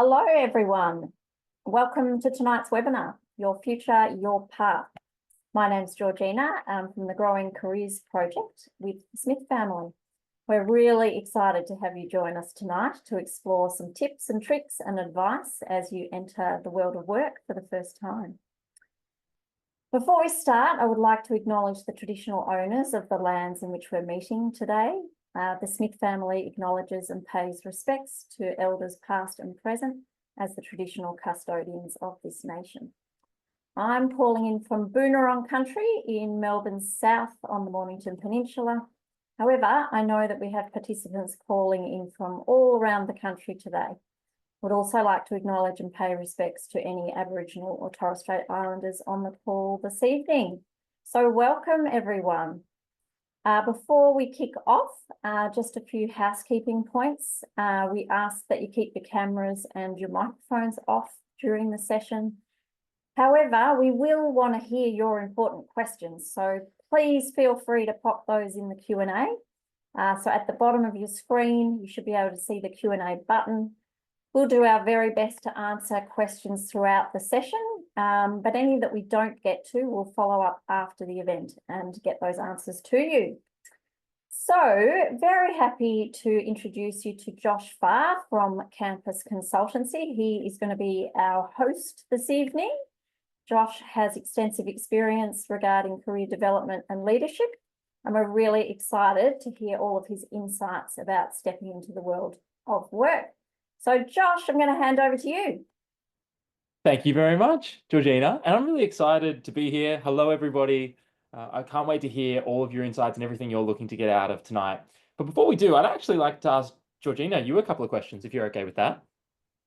Hello, everyone. Welcome to tonight's webinar, Your Future, Your Path. My name's Georgina from the Growing Careers Project with the Smith family. We're really excited to have you join us tonight to explore some tips and tricks and advice as you enter the world of work for the first time. Before we start, I would like to acknowledge the traditional owners of the lands in which we're meeting today. The Smith family acknowledges and pays respects to elders past and present as the traditional custodians of this nation. I'm calling in from Boonwurrung country in Melbourne's south on the Mornington Peninsula. However, I know that we have participants calling in from all around the country today. Would also like to acknowledge and pay respects to any Aboriginal or Torres Strait Islanders on the call this evening. So welcome everyone. Before we kick off, just a few housekeeping points. We ask that you keep your cameras and your microphones off during the session. However, we will want to hear your important questions, so please feel free to pop those in the Q&A. So at the bottom of your screen, you should be able to see the Q&A button. We'll do our very best to answer questions throughout the session, but any that we don't get to, we'll follow up after the event and get those answers to you. So very happy to introduce you to Josh Farr from Campus Consultancy. He is going to be our host this evening. Josh has extensive experience regarding career development and leadership, and we're really excited to hear all of his insights about stepping into the world of work. So Josh, I'm going to hand over to you. Thank you very much, Georgina. And I'm really excited to be here. Hello, everybody. I can't wait to hear all of your insights and everything you're looking to get out of tonight. But before we do, I'd actually like to ask Georgina, you a couple of questions, if you're okay with that.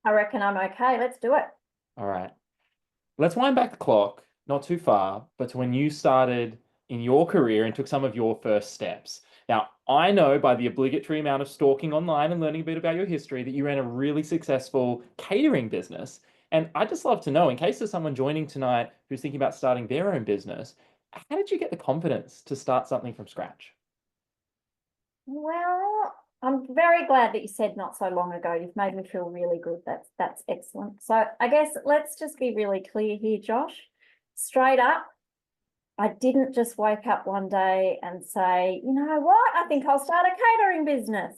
I reckon I'm okay. Let's do it. All right. Let's wind back the clock, not too far, but to when you started in your career and took some of your first steps. Now, I know by the obligatory amount of stalking online and learning a bit about your history that you ran a really successful catering business. And I'd just love to know, in case there's someone joining tonight who's thinking about starting their own business, how did you get the confidence to start something from scratch? Well, I'm very glad that you said not so long ago. You've made me feel really good. That's excellent. So I guess let's just be really clear here, Josh. Straight up, I didn't just wake up one day and say, you know what, I think I'll start a catering business.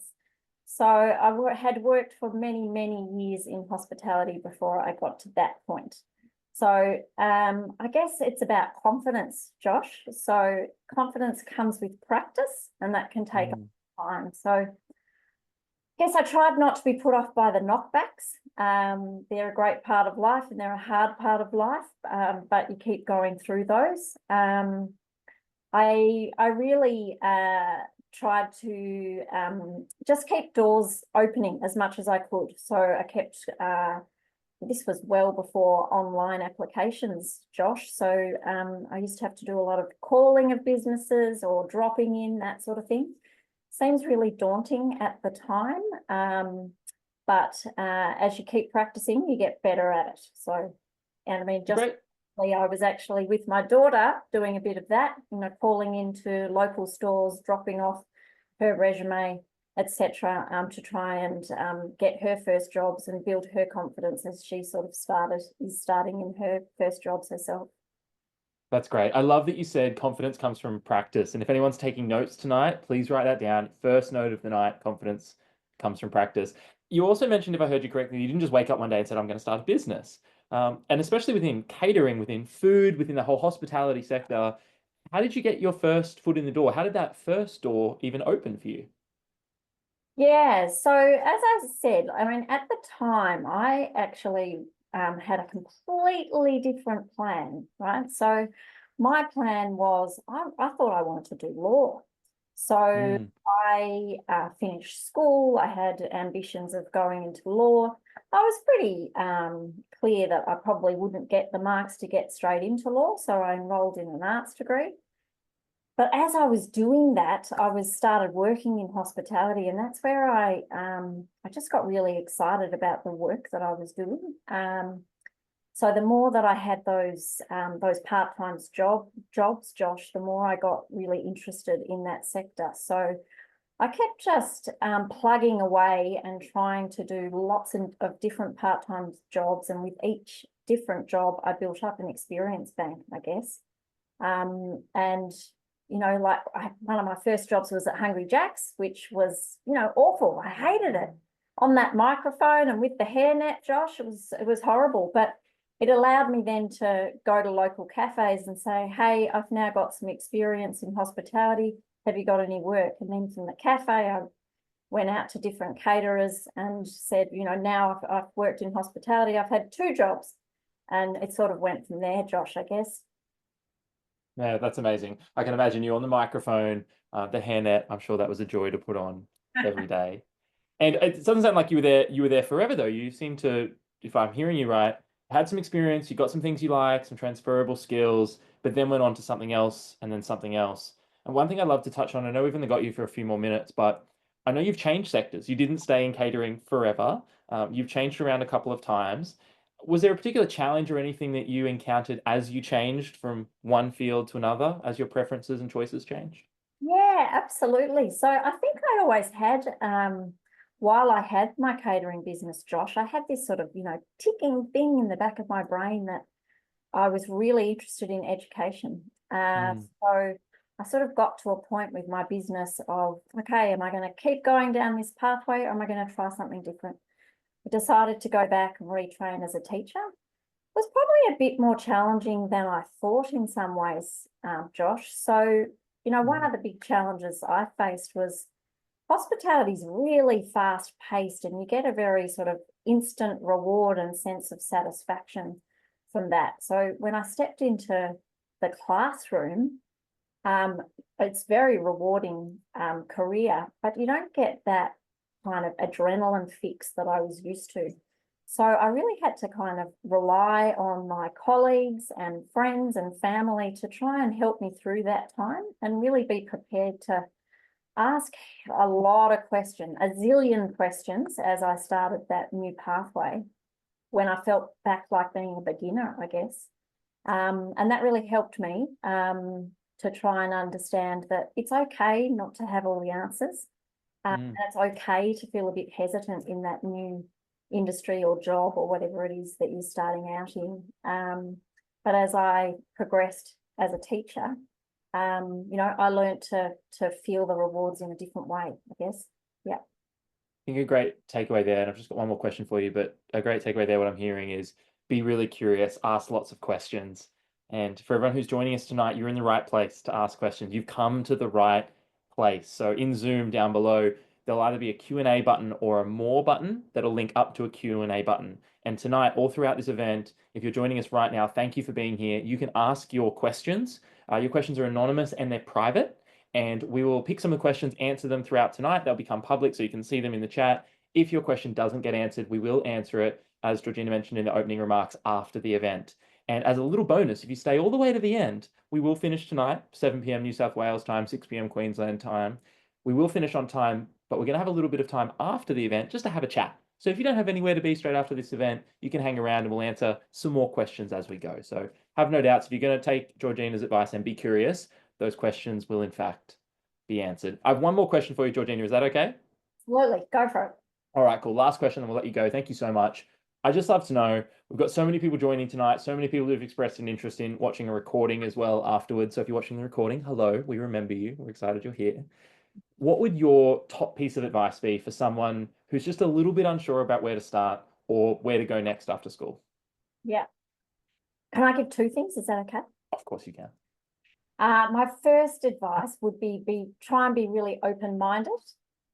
So I had worked for many, many years in hospitality before I got to that point. So I guess it's about confidence, Josh. So confidence comes with practice, and that can take time. So yes, I tried not to be put off by the knockbacks. They're a great part of life and they're a hard part of life, but you keep going through those. I really tried to just keep doors opening as much as I could. So I kept, this was well before online applications, Josh. So I used to have to do a lot of calling of businesses or dropping in, that sort of thing. Seems really daunting at the time, but as you keep practicing, you get better at it. So, and I mean, just recently I was actually with my daughter doing a bit of that, you know, calling into local stores, dropping off her resume, etc., to try and get her first jobs and build her confidence as she sort of is starting in her first jobs herself. That's great. I love that you said confidence comes from practice. And if anyone's taking notes tonight, please write that down. First note of the night, confidence comes from practice. You also mentioned, if I heard you correctly, you didn't just wake up one day and said, I'm going to start a business. And especially within catering, within food, within the whole hospitality sector, how did you get your first foot in the door? How did that first door even open for you? Yeah, so as I said, I mean, at the time, I actually had a completely different plan, right? So my plan was, I thought I wanted to do law. So I finished school. I had ambitions of going into law. I was pretty clear that I probably wouldn't get the marks to get straight into law. So I enrolled in an arts degree. But as I was doing that, I started working in hospitality, and that's where I just got really excited about the work that I was doing. So the more that I had those part-time jobs, Josh, the more I got really interested in that sector. So I kept just plugging away and trying to do lots of different part-time jobs. And with each different job, I built up an experience bank, I guess. And, you know, like one of my first jobs was at Hungry Jack's, which was, you know, awful. I hated it. On that microphone and with the hairnet, Josh, it was horrible. But it allowed me then to go to local cafes and say, hey, I've now got some experience in hospitality. Have you got any work? And then from the cafe, I went out to different caterers and said, you know, now I've worked in hospitality. I've had 2 jobs. And it sort of went from there, Josh, I guess. Yeah, that's amazing. I can imagine you on the microphone, the hairnet. I'm sure that was a joy to put on every day. And it doesn't sound like you were there forever though. You seem to, if I'm hearing you right, had some experience, you got some things you like, some transferable skills, but then went on to something else and then something else. And one thing I'd love to touch on, I know we've only got you for a few more minutes, but I know you've changed sectors. You didn't stay in catering forever. You've changed around a couple of times. Was there a particular challenge or anything that you encountered as you changed from one field to another, as your preferences and choices changed? Yeah, absolutely. So I think I always had, while I had my catering business, Josh, I had this sort of, you know, ticking thing in the back of my brain that I was really interested in education. So I sort of got to a point with my business of, okay, am I going to keep going down this pathway or am I going to try something different? I decided to go back and retrain as a teacher. It was probably a bit more challenging than I thought in some ways, Josh. So, you know, one of the big challenges I faced was hospitality is really fast paced and you get a very sort of instant reward and sense of satisfaction from that. So when I stepped into the classroom, it's very rewarding career, but you don't get that kind of adrenaline fix that I was used to. So I really had to kind of rely on my colleagues and friends and family to try and help me through that time and really be prepared to ask a lot of questions, a zillion questions as I started that new pathway when I felt back like being a beginner, I guess. And that really helped me to try and understand that it's okay not to have all the answers. It's okay to feel a bit hesitant in that new industry or job or whatever it is that you're starting out in. But as I progressed as a teacher, you know, I learned to feel the rewards in a different way, I guess. Yeah. I think a great takeaway there, and I've just got one more question for you, but a great takeaway there, what I'm hearing is be really curious, ask lots of questions. And for everyone who's joining us tonight, you're in the right place to ask questions. You've come to the right place. So in Zoom down below, there'll either be a Q&A button or a more button that'll link up to a Q&A button. And tonight, all throughout this event, if you're joining us right now, thank you for being here. You can ask your questions. Your questions are anonymous and they're private. And we will pick some of the questions, answer them throughout tonight. They'll become public so you can see them in the chat. If your question doesn't get answered, we will answer it, as Georgina mentioned in the opening remarks, after the event. And as a little bonus, if you stay all the way to the end, we will finish tonight, 7 p.m. New South Wales time, 6 p.m. Queensland time. We will finish on time, but we're going to have a little bit of time after the event just to have a chat. So if you don't have anywhere to be straight after this event, you can hang around and we'll answer some more questions as we go. So have no doubts, if you're going to take Georgina's advice and be curious, those questions will in fact be answered. I have one more question for you, Georgina. Is that okay? Absolutely. Go for it. All right, cool. Last question, and we'll let you go. Thank you so much. I just love to know, we've got so many people joining tonight, so many people who've expressed an interest in watching a recording as well afterwards. So if you're watching the recording, hello, we remember you. We're excited you're here. What would your top piece of advice be for someone who's just a little bit unsure about where to start or where to go next after school? Yeah. Can I give 2 things? Is that okay? Of course you can. My first advice would be try and be really open-minded,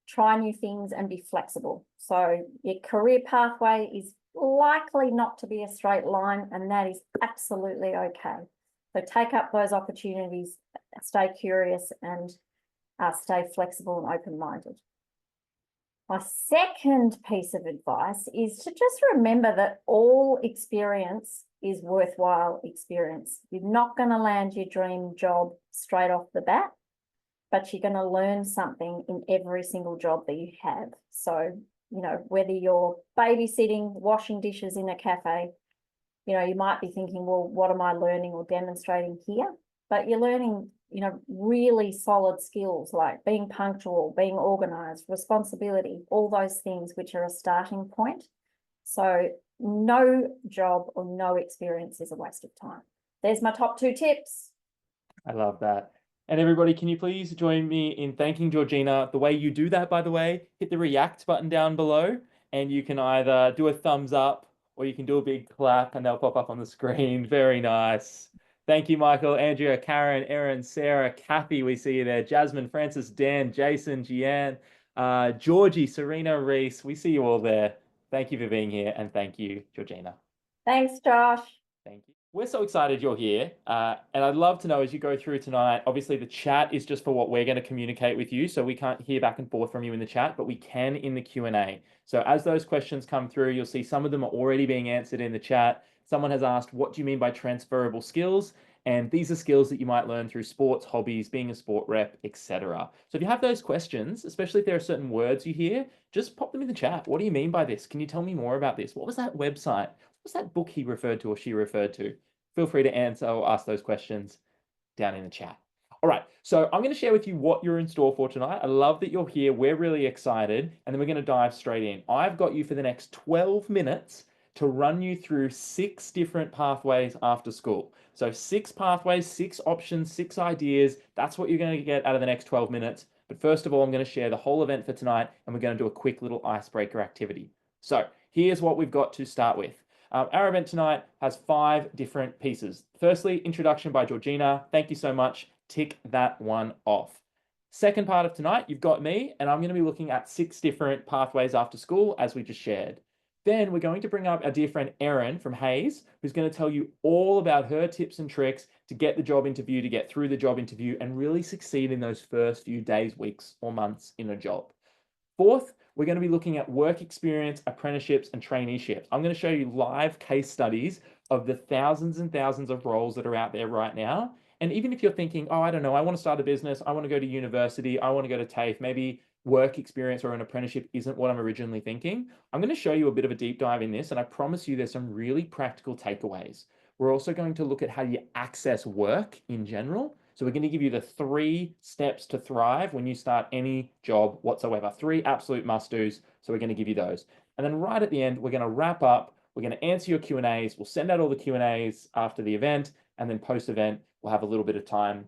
try new things and be flexible. So your career pathway is likely not to be a straight line, and that is absolutely okay. So take up those opportunities, stay curious and stay flexible and open-minded. My second piece of advice is to just remember that all experience is worthwhile experience. You're not going to land your dream job straight off the bat, but you're going to learn something in every single job that you have. So, you know, whether you're babysitting, washing dishes in a cafe, you know, you might be thinking, well, what am I learning or demonstrating here? But you're learning really solid skills like being punctual, being organized, responsibility, all those things which are a starting point. So no job or no experience is a waste of time. There's my top 2 tips. I love that. And everybody, can you please join me in thanking Georgina? The way you do that, by the way, hit the react button down below, and you can either do a thumbs up or you can do a big clap and they'll pop up on the screen. Very nice. Thank you, Michael, Andrea, Karen, Erin, Sarah, Kathy, we see you there. Jasmine, Francis, Dan, Jason, Gian, Georgie, Serena, Reese, we see you all there. Thank you for being here, and thank you, Georgina. Thanks, Josh. Thank you. We're so excited you're here. And I'd love to know as you go through tonight, obviously the chat is just for what we're going to communicate with you. So we can't hear back and forth from you in the chat, but we can in the Q&A. So as those questions come through, you'll see some of them are already being answered in the chat. Someone has asked, what do you mean by transferable skills? And these are skills that you might learn through sports, hobbies, being a sport rep, etc. So if you have those questions, especially if there are certain words you hear, just pop them in the chat. What do you mean by this? Can you tell me more about this? What was that website? What's that book he referred to or she referred to? Feel free to answer or ask those questions down in the chat. All right, so I'm going to share with you what you're in store for tonight. I love that you're here. We're really excited. And then we're going to dive straight in. I've got you for the next 12 minutes to run you through 6 different pathways after school. So 6 pathways, 6 options, 6 ideas. That's what you're going to get out of the next 12 minutes. But first of all, I'm going to share the whole event for tonight, and we're going to do a quick little icebreaker activity. So here's what we've got to start with. Our event tonight has 5 different pieces. Firstly, introduction by Georgina. Thank you so much. Tick that one off. Second part of tonight, you've got me, and I'm going to be looking at 6 different pathways after school, as we just shared. Then we're going to bring up our dear friend Erin from Hayes, who's going to tell you all about her tips and tricks to get the job interview, to get through the job interview, and really succeed in those first few days, weeks, or months in a job. Fourth, we're going to be looking at work experience, apprenticeships, and traineeships. I'm going to show you live case studies of the thousands and thousands of roles that are out there right now. And even if you're thinking, oh, I don't know, I want to start a business, I want to go to university, I want to go to TAFE, maybe work experience or an apprenticeship isn't what I'm originally thinking, I'm going to show you a bit of a deep dive in this, and I promise you there's some really practical takeaways. We're also going to look at how you access work in general. So we're going to give you the 3 steps to thrive when you start any job whatsoever. 3 absolute must-dos. So we're going to give you those. And then right at the end, we're going to wrap up. We're going to answer your Q&As. We'll send out all the Q&As after the event. And then post-event, we'll have a little bit of time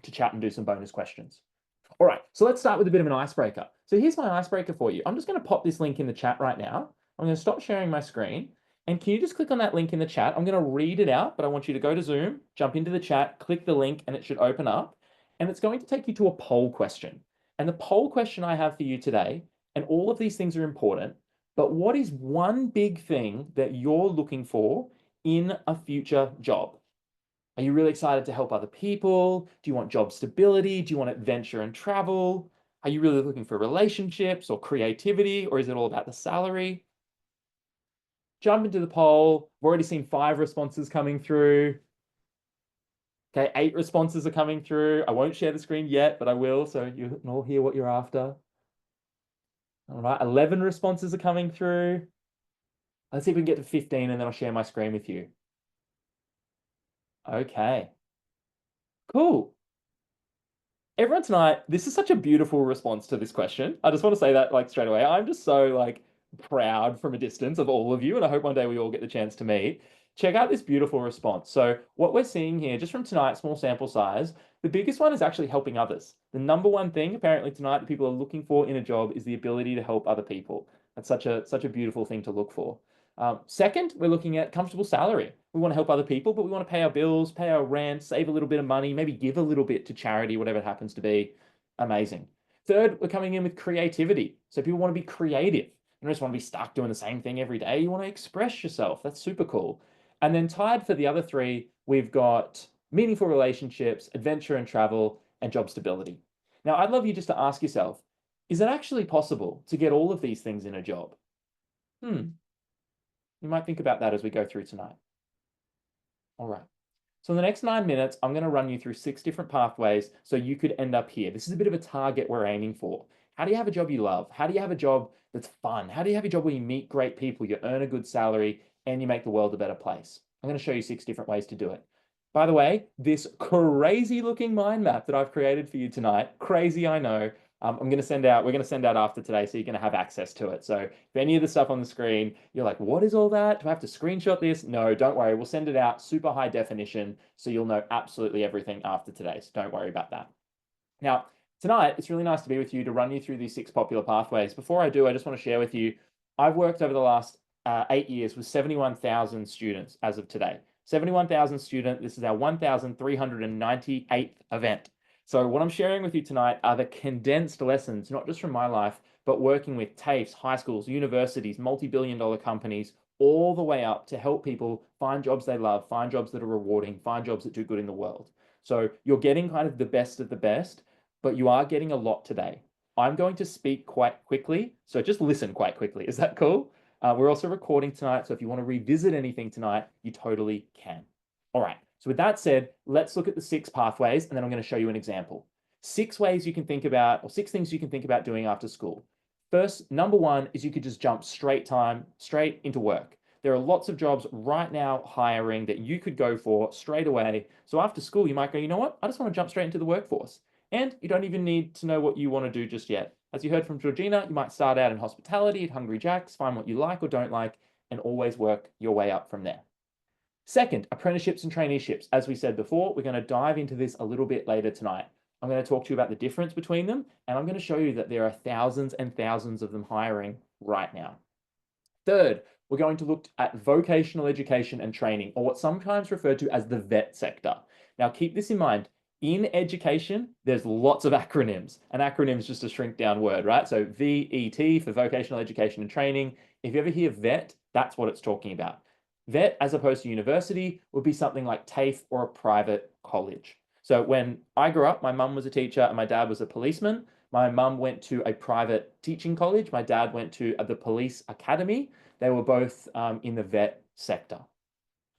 to chat and do some bonus questions. All right, so let's start with a bit of an icebreaker. So here's my icebreaker for you. I'm just going to pop this link in the chat right now. I'm going to stop sharing my screen. And can you just click on that link in the chat? I'm going to read it out, but I want you to go to Zoom, jump into the chat, click the link, and it should open up. And it's going to take you to a poll question. And the poll question I have for you today, and all of these things are important, but what is one big thing that you're looking for in a future job? Are you really excited to help other people? Do you want job stability? Do you want adventure and travel? Are you really looking for relationships or creativity, or is it all about the salary? Jump into the poll. I've already seen 5 responses coming through. Okay, 8 responses are coming through. I won't share the screen yet, but I will, so you can all hear what you're after. All right, 11 responses are coming through. Let's see if we can get to 15, and then I'll share my screen with you. Okay. Cool. Everyone tonight, this is such a beautiful response to this question. I just want to say that like straight away. I'm just so like proud from a distance of all of you, and I hope one day we all get the chance to meet. Check out this beautiful response. So what we're seeing here, just from tonight, small sample size, the biggest one is actually helping others. The number one thing apparently tonight that people are looking for in a job is the ability to help other people. That's such a beautiful thing to look for. Second, we're looking at comfortable salary. We want to help other people, but we want to pay our bills, pay our rent, save a little bit of money, maybe give a little bit to charity, whatever it happens to be. Amazing. Third, we're coming in with creativity. So people want to be creative. You don't just want to be stuck doing the same thing every day. You want to express yourself. That's super cool. And then tied for the other 3, we've got meaningful relationships, adventure and travel, and job stability. Now, I'd love you just to ask yourself, is it actually possible to get all of these things in a job? You might think about that as we go through tonight. All right. So in the next 9 minutes, I'm going to run you through 6 different pathways so you could end up here. This is a bit of a target we're aiming for. How do you have a job you love? How do you have a job that's fun? How do you have a job where you meet great people, you earn a good salary, and you make the world a better place? I'm going to show you 6 different ways to do it. By the way, this crazy looking mind map that I've created for you tonight, crazy, I know. We're going to send out after today, so you're going to have access to it. So if any of the stuff on the screen, you're like, what is all that? Do I have to screenshot this? No, don't worry. We'll send it out super high definition, so you'll know absolutely everything after today. So don't worry about that. Now, tonight, it's really nice to be with you to run you through these 6 popular pathways. Before I do, I just want to share with you, I've worked over the last 8 years with 71,000 students as of today. 71,000 students. This is our 1,398th event. So what I'm sharing with you tonight are the condensed lessons, not just from my life, but working with TAFEs, high schools, universities, multi-billion-dollar companies, all the way up to help people find jobs they love, find jobs that are rewarding, find jobs that do good in the world. So you're getting kind of the best of the best, but you are getting a lot today. I'm going to speak quite quickly, so just listen quite quickly. Is that cool? We're also recording tonight, so if you want to revisit anything tonight, you totally can. All right, so with that said, let's look at the 6 pathways, and then I'm going to show you an example. 6 ways you can think about, or 6 things you can think about doing after school. First, number 1 is you could just jump straight into work. There are lots of jobs right now hiring that you could go for straight away. So after school, you might go, you know what? I just want to jump straight into the workforce. And you don't even need to know what you want to do just yet. As you heard from Georgina, you might start out in hospitality at Hungry Jack's, find what you like or don't like, and always work your way up from there. Second, apprenticeships and traineeships. As we said before, we're going to dive into this a little bit later tonight. I'm going to talk to you about the difference between them, and I'm going to show you that there are thousands and thousands of them hiring right now. Third, we're going to look at vocational education and training, or what's sometimes referred to as the VET sector. Now, keep this in mind. In education, there's lots of acronyms. An acronym is just a shrink down word, right? So VET for vocational education and training. If you ever hear VET, that's what it's talking about. VET, as opposed to university, would be something like TAFE or a private college. So when I grew up, my mum was a teacher and my dad was a policeman. My mum went to a private teaching college. My dad went to the police academy. They were both in the VET sector.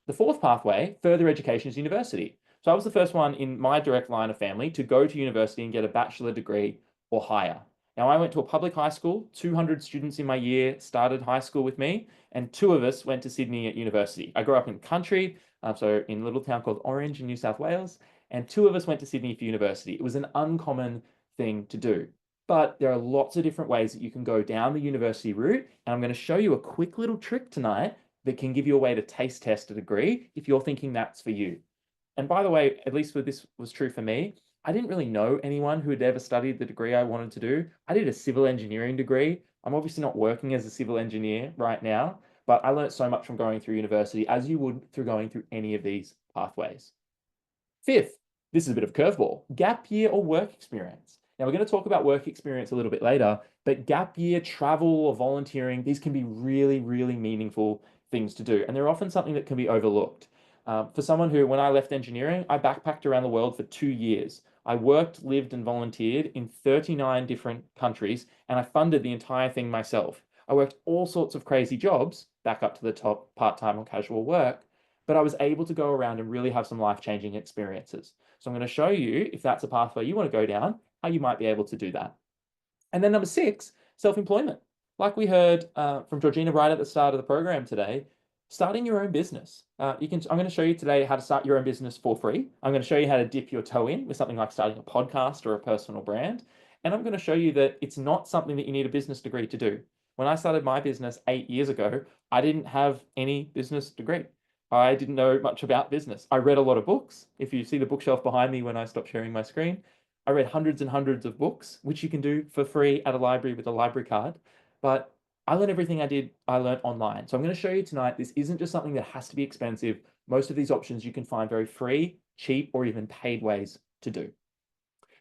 The 4th pathway, further education, is university. So I was the first one in my direct line of family to go to university and get a bachelor degree or higher. Now, I went to a public high school. 200 students in my year started high school with me, and 2 of us went to Sydney at university. I grew up in the country, so in a little town called Orange in New South Wales, and 2 of us went to Sydney for university. It was an uncommon thing to do. But there are lots of different ways that you can go down the university route, and I'm going to show you a quick little trick tonight that can give you a way to taste test a degree if you're thinking that's for you. And by the way, at least for this was true for me, I didn't really know anyone who had ever studied the degree I wanted to do. I did a civil engineering degree. I'm obviously not working as a civil engineer right now, but I learned so much from going through university, as you would through going through any of these pathways. 5th, this is a bit of a curveball, gap year or work experience. Now, we're going to talk about work experience a little bit later, but gap year, travel, or volunteering, these can be really, really meaningful things to do. And they're often something that can be overlooked. For someone who, when I left engineering, I backpacked around the world for 2 years. I worked, lived, and volunteered in 39 different countries, and I funded the entire thing myself. I worked all sorts of crazy jobs, back up to the top, part-time or casual work, but I was able to go around and really have some life-changing experiences. So I'm going to show you, if that's a pathway you want to go down, how you might be able to do that. And then number 6, self-employment. Like we heard from Georgina right at the start of the program today, starting your own business. I'm going to show you today how to start your own business for free. I'm going to show you how to dip your toe in with something like starting a podcast or a personal brand. And I'm going to show you that it's not something that you need a business degree to do. When I started my business 8 years ago, I didn't have any business degree. I didn't know much about business. I read a lot of books. If you see the bookshelf behind me when I stopped sharing my screen, I read hundreds and hundreds of books, which you can do for free at a library with a library card. But I learned everything I learned online. So I'm going to show you tonight, this isn't just something that has to be expensive. Most of these options you can find very free, cheap, or even paid ways to do.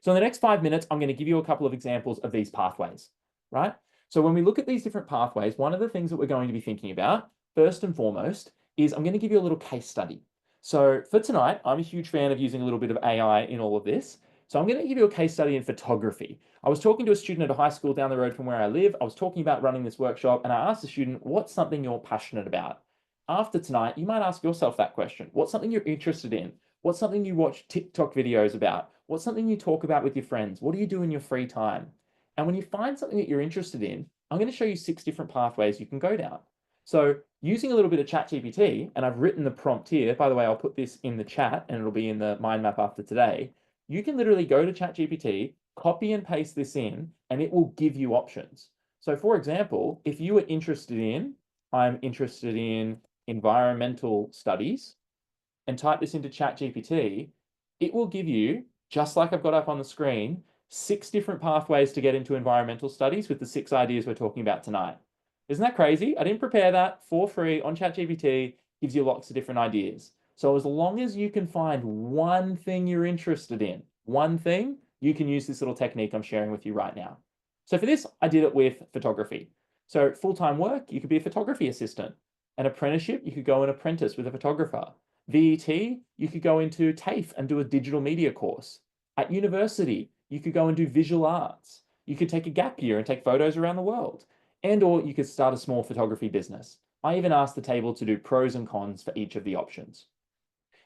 So in the next 5 minutes, I'm going to give you a couple of examples of these pathways, right? So when we look at these different pathways, one of the things that we're going to be thinking about, first and foremost, is I'm going to give you a little case study. So for tonight, I'm a huge fan of using a little bit of AI in all of this. So I'm going to give you a case study in photography. I was talking to a student at a high school down the road from where I live. I was talking about running this workshop, and I asked the student, what's something you're passionate about? After tonight, you might ask yourself that question. What's something you're interested in? What's something you watch TikTok videos about? What's something you talk about with your friends? What do you do in your free time? And when you find something that you're interested in, I'm going to show you 6 different pathways you can go down. So using a little bit of ChatGPT, and I've written the prompt here, by the way, I'll put this in the chat and it'll be in the mind map after today. You can literally go to ChatGPT, copy and paste this in, and it will give you options. So for example, if you were I'm interested in environmental studies, and type this into ChatGPT, it will give you, just like I've got up on the screen, 6 different pathways to get into environmental studies with the 6 ideas we're talking about tonight. Isn't that crazy? I didn't prepare that for free on ChatGPT, gives you lots of different ideas. So as long as you can find one thing you're interested in, one thing, you can use this little technique I'm sharing with you right now. So for this, I did it with photography. So full-time work, you could be a photography assistant. An apprenticeship, you could go and apprentice with a photographer. VET, you could go into TAFE and do a digital media course. At university, you could go and do visual arts. You could take a gap year and take photos around the world. Or you could start a small photography business. I even asked the table to do pros and cons for each of the options.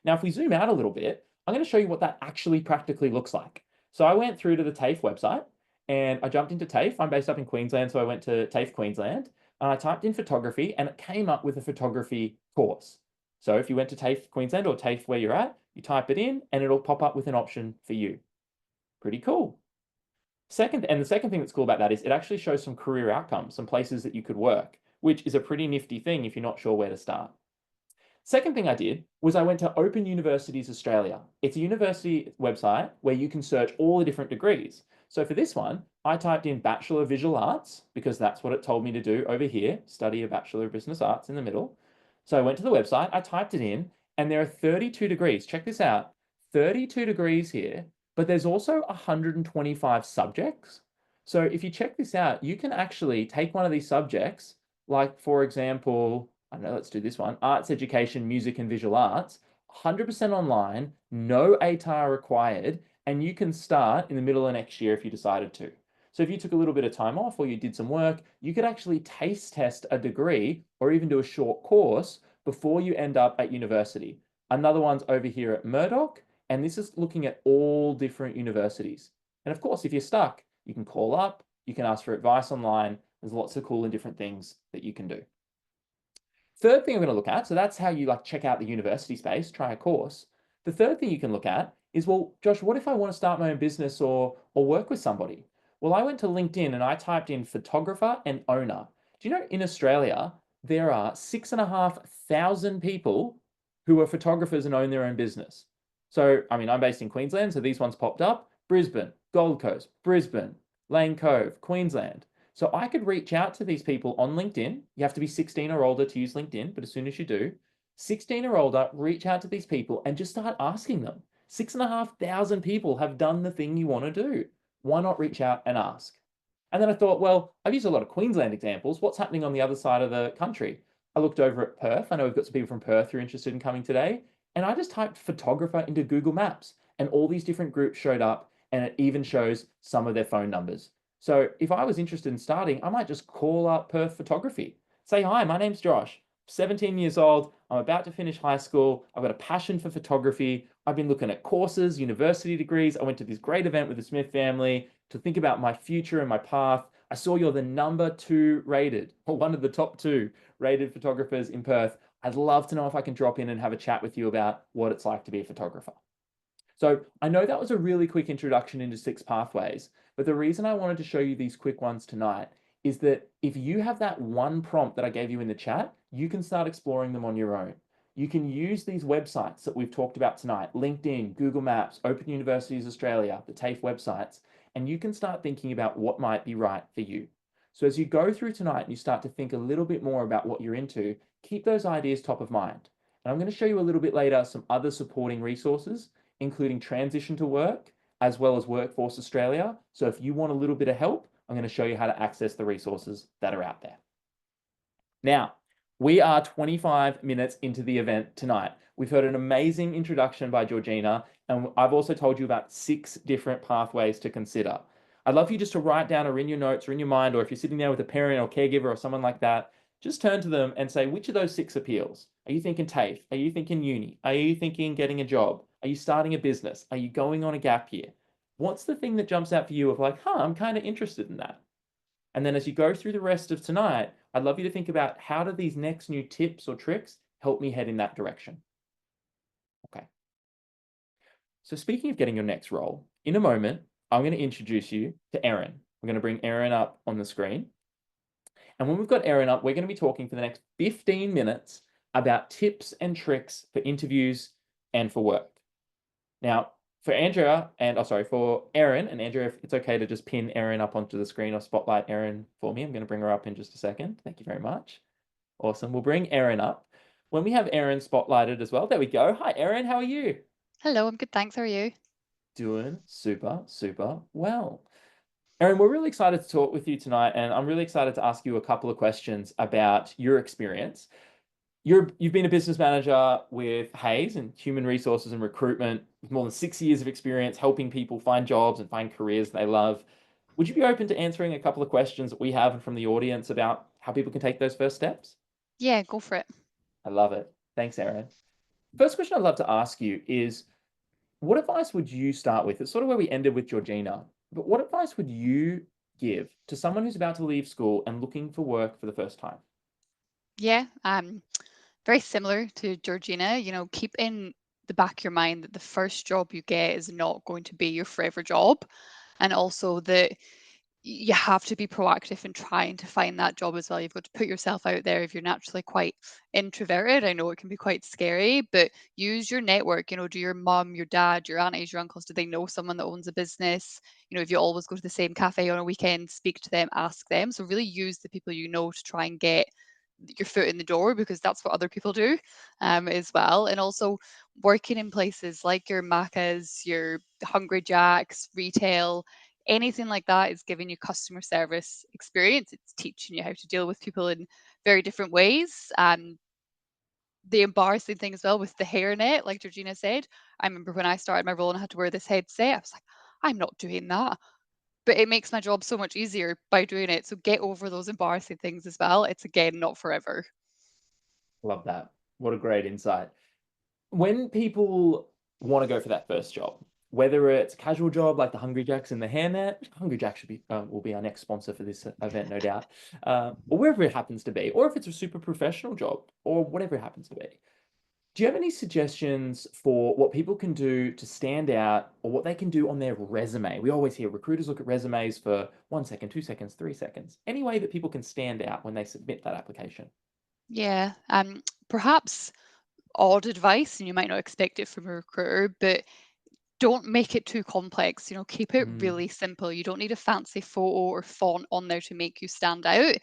Now, if we zoom out a little bit, I'm going to show you what that actually practically looks like. So I went through to the TAFE website and I jumped into TAFE. I'm based up in Queensland, so I went to TAFE Queensland and I typed in photography and it came up with a photography course. So if you went to TAFE Queensland or TAFE where you're at, you type it in and it'll pop up with an option for you. Pretty cool. The second thing that's cool about that is it actually shows some career outcomes, some places that you could work, which is a pretty nifty thing if you're not sure where to start. Second thing I did was I went to Open Universities Australia. It's a university website where you can search all the different degrees. So for this one, I typed in Bachelor of Visual Arts because that's what it told me to do over here, study a Bachelor of Business Arts in the middle. So I went to the website, I typed it in, and there are 32 degrees. Check this out, 32 degrees here, but there's also 125 subjects. So if you check this out, you can actually take one of these subjects, like for example, I don't know, let's do this one, arts education, music and visual arts, 100% online, no ATAR required, and you can start in the middle of next year if you decided to. So if you took a little bit of time off or you did some work, you could actually taste test a degree or even do a short course before you end up at university. Another one's over here at Murdoch, and this is looking at all different universities. And of course, if you're stuck, you can call up, you can ask for advice online. There's lots of cool and different things that you can do. Third thing I'm going to look at, so that's how you like check out the university space, try a course. The third thing you can look at is, well, Josh, what if I want to start my own business or work with somebody? Well, I went to LinkedIn and I typed in photographer and owner. Do you know in Australia, there are 6,500 people who are photographers and own their own business. So, I mean, I'm based in Queensland, so these ones popped up. Brisbane, Gold Coast, Brisbane, Lane Cove, Queensland. So I could reach out to these people on LinkedIn. You have to be 16 or older to use LinkedIn, but as soon as you do, 16 or older, reach out to these people and just start asking them. 6,500 people have done the thing you want to do. Why not reach out and ask? And then I thought, well, I've used a lot of Queensland examples. What's happening on the other side of the country? I looked over at Perth. I know we've got some people from Perth who are interested in coming today. And I just typed photographer into Google Maps and all these different groups showed up and it even shows some of their phone numbers. So if I was interested in starting, I might just call up Perth Photography. Say, hi, my name's Josh, 17 years old. I'm about to finish high school. I've got a passion for photography. I've been looking at courses, university degrees. I went to this great event with the Smith family to think about my future and my path. I saw you're the number 2 rated, or one of the top 2 rated photographers in Perth. I'd love to know if I can drop in and have a chat with you about what it's like to be a photographer. So I know that was a really quick introduction into 6 pathways, but the reason I wanted to show you these quick ones tonight is that if you have that one prompt that I gave you in the chat, you can start exploring them on your own. You can use these websites that we've talked about tonight, LinkedIn, Google Maps, Open Universities Australia, the TAFE websites, and you can start thinking about what might be right for you. So as you go through tonight and you start to think a little bit more about what you're into, keep those ideas top of mind. And I'm going to show you a little bit later some other supporting resources, including Transition to Work, as well as Workforce Australia. So if you want a little bit of help, I'm going to show you how to access the resources that are out there. Now, we are 25 minutes into the event tonight. We've heard an amazing introduction by Georgina, and I've also told you about 6 different pathways to consider. I'd love for you just to write down or in your notes or in your mind, or if you're sitting there with a parent or caregiver or someone like that, just turn to them and say, which of those 6 appeals? Are you thinking TAFE? Are you thinking uni? Are you thinking getting a job? Are you starting a business? Are you going on a gap year? What's the thing that jumps out for you of like, I'm kind of interested in that? And then as you go through the rest of tonight, I'd love you to think about, how do these next new tips or tricks help me head in that direction? Okay. So speaking of getting your next role, in a moment, I'm going to introduce you to Erin. We're going to bring Erin up on the screen. And when we've got Erin up, we're going to be talking for the next 15 minutes about tips and tricks for interviews and for work. Now, for Andrea and, for Erin, and Andrea, if it's okay to just pin Erin up onto the screen or spotlight Erin for me, I'm going to bring her up in just a second. Thank you very much. Awesome. We'll bring Erin up. When we have Erin spotlighted as well, there we go. Hi, Erin. How are you? Hello, I'm good, thanks. How are you? Doing super, super well. Erin, we're really excited to talk with you tonight, and I'm really excited to ask you a couple of questions about your experience. You've been a business manager with Hayes and human resources and recruitment with more than 6 years of experience helping people find jobs and find careers they love. Would you be open to answering a couple of questions that we have from the audience about how people can take those first steps? Yeah, go for it. I love it. Thanks, Erin. First question I'd love to ask you is, what advice would you start with? It's sort of where we ended with Georgina, but what advice would you give to someone who's about to leave school and looking for work for the first time? Yeah, very similar to Georgina. Keep in the back of your mind that the first job you get is not going to be your forever job, and also that you have to be proactive in trying to find that job as well. You've got to put yourself out there. If you're naturally quite introverted, I know it can be quite scary, but use your network. Do your mum, your dad, your aunties, your uncles, do they know someone that owns a business? If you always go to the same cafe on a weekend, speak to them, ask them. So really use the people you know to try and get your foot in the door, because that's what other people do as well. And also working in places like your Macca's, your Hungry Jack's, retail, anything like that is giving you customer service experience. It's teaching you how to deal with people in very different ways. The embarrassing thing as well with the hairnet, like Georgina said, I remember when I started my role and I had to wear this headset, I was like, I'm not doing that. But it makes my job so much easier by doing it. So get over those embarrassing things as well. It's again not forever. Love that. What a great insight. When people want to go for that first job, whether it's a casual job like the Hungry Jacks in the hairnet, Hungry Jack should be will be our next sponsor for this event, no doubt, or wherever it happens to be, or if it's a super professional job, or whatever it happens to be. Do you have any suggestions for what people can do to stand out, or what they can do on their resume? We always hear recruiters look at resumes for 1 second, 2 seconds, 3 seconds. Any way that people can stand out when they submit that application? Yeah. Perhaps odd advice, and you might not expect it from a recruiter, but don't make it too complex. Keep it Mm, really simple. You don't need a fancy photo or font on there to make you stand out.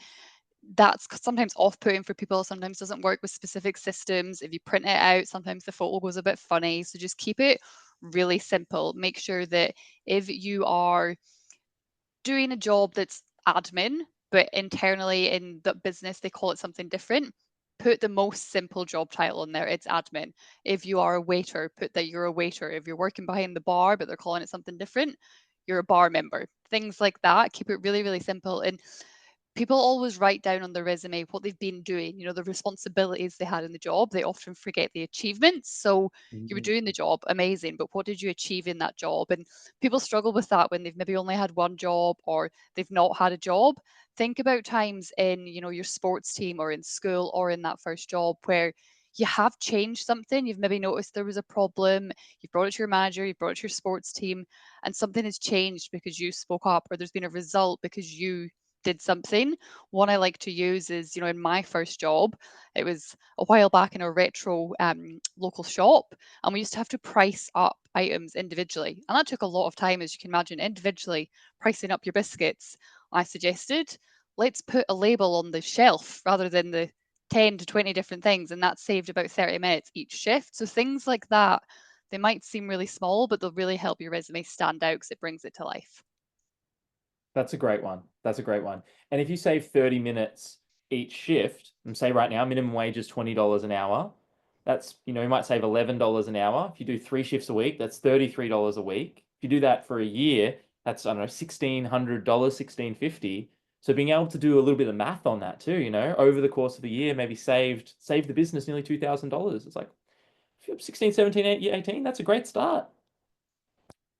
That's sometimes off-putting for people, sometimes doesn't work with specific systems. If you print it out, sometimes the photo goes a bit funny. So just keep it really simple. Make sure that if you are doing a job that's admin, but internally in the business they call it something different, put the most simple job title in there. It's admin. If you are a waiter, put that you're a waiter. If you're working behind the bar, but they're calling it something different, you're a bar member. Things like that. Keep it really, really simple. And people always write down on their resume what they've been doing, the responsibilities they had in the job. They often forget the achievements. So you were mm, doing the job, amazing, but what did you achieve in that job? And people struggle with that when they've maybe only had one job or they've not had a job. Think about times in, your sports team or in school or in that first job where you have changed something. You've maybe noticed there was a problem. You've brought it to your manager, you've brought it to your sports team, and something has changed because you spoke up, or there's been a result because you did something. One I like to use is, in my first job, it was a while back in a retro local shop, and we used to have to price up items individually. And that took a lot of time, as you can imagine, individually pricing up your biscuits. I suggested, let's put a label on the shelf rather than the 10 to 20 different things. And that saved about 30 minutes each shift. So things like that, they might seem really small, but they'll really help your resume stand out because it brings it to life. that's a great one. That's a great one. And if you save 30 minutes each shift, and say right now minimum wage is $20 an hour, that's, you might save $11 an hour. If you do 3 shifts a week, that's $33 a week. If you do that for a year, that's, I don't know, $1,600, 1,650. So being able to do a little bit of math on that too, over the course of the year, maybe saved the business nearly $2,000. It's like, if you're 16, 17, 18, that's a great start.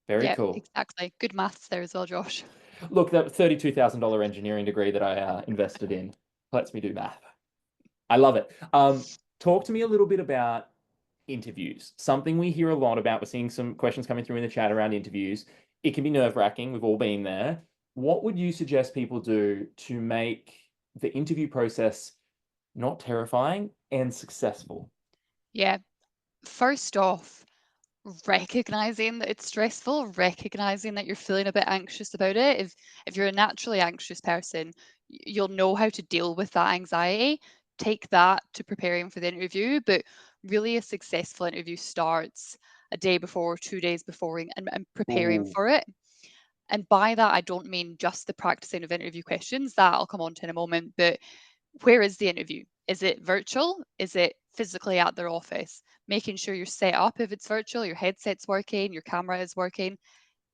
Very Yeah, cool. exactly. Good maths there as well, Josh. Look, that $32,000 engineering degree that I invested in lets me do math. I love it. Talk to me a little bit about interviews. Something we hear a lot about. We're seeing some questions coming through in the chat around interviews. It can be nerve-wracking. We've all been there. What would you suggest people do to make the interview process not terrifying and successful? Yeah, first off, recognizing that it's stressful, recognizing that you're feeling a bit anxious about it. If you're a naturally anxious person, you'll know how to deal with that anxiety. Take that to preparing for the interview, but really a successful interview starts a day before, 2 days before, and preparing Ooh. for it. And by that, I don't mean just the practicing of interview questions, that I'll come on to in a moment, but where is the interview? Is it virtual? Is it physically at their office? Making sure you're set up if it's virtual, your headset's working, your camera is working.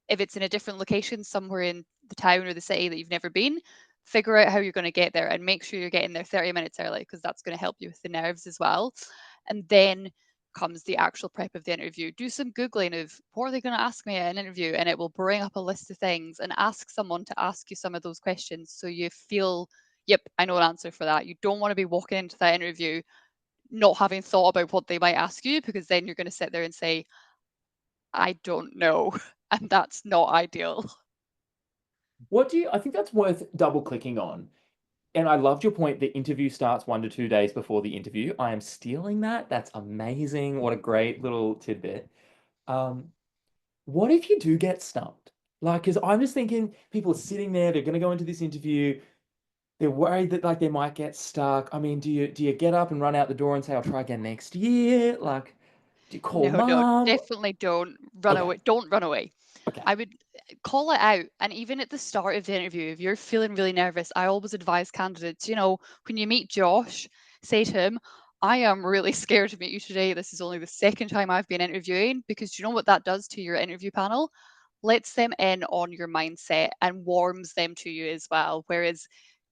If it's in a different location, somewhere in the town or the city that you've never been, figure out how you're going to get there and make sure you're getting there 30 minutes early because that's going to help you with the nerves as well. And then comes the actual prep of the interview. Do some Googling of what are they going to ask me at an interview, and it will bring up a list of things, and ask someone to ask you some of those questions so you feel, yep, I know an answer for that. You don't want to be walking into that interview not having thought about what they might ask you, because then you're going to sit there and say, I don't know. And that's not ideal. I think that's worth double clicking on. And I loved your point. The interview starts 1 to 2 days before the interview. I am stealing that. That's amazing. What a great little tidbit. What if you do get stumped? Like, because I'm just thinking people are sitting there, they're going to go into this interview. They're worried that like they might get stuck. I mean, do you get up and run out the door and say, I'll try again next year? Like, do you call No, mom? definitely don't run Okay, away. Don't run away. okay. I would call it out. And even at the start of the interview, if you're feeling really nervous, I always advise candidates, when you meet Josh, say to him, I am really scared to meet you today. This is only the second time I've been interviewing, because do you know what that does to your interview panel? Lets them in on your mindset and warms them to you as well. Whereas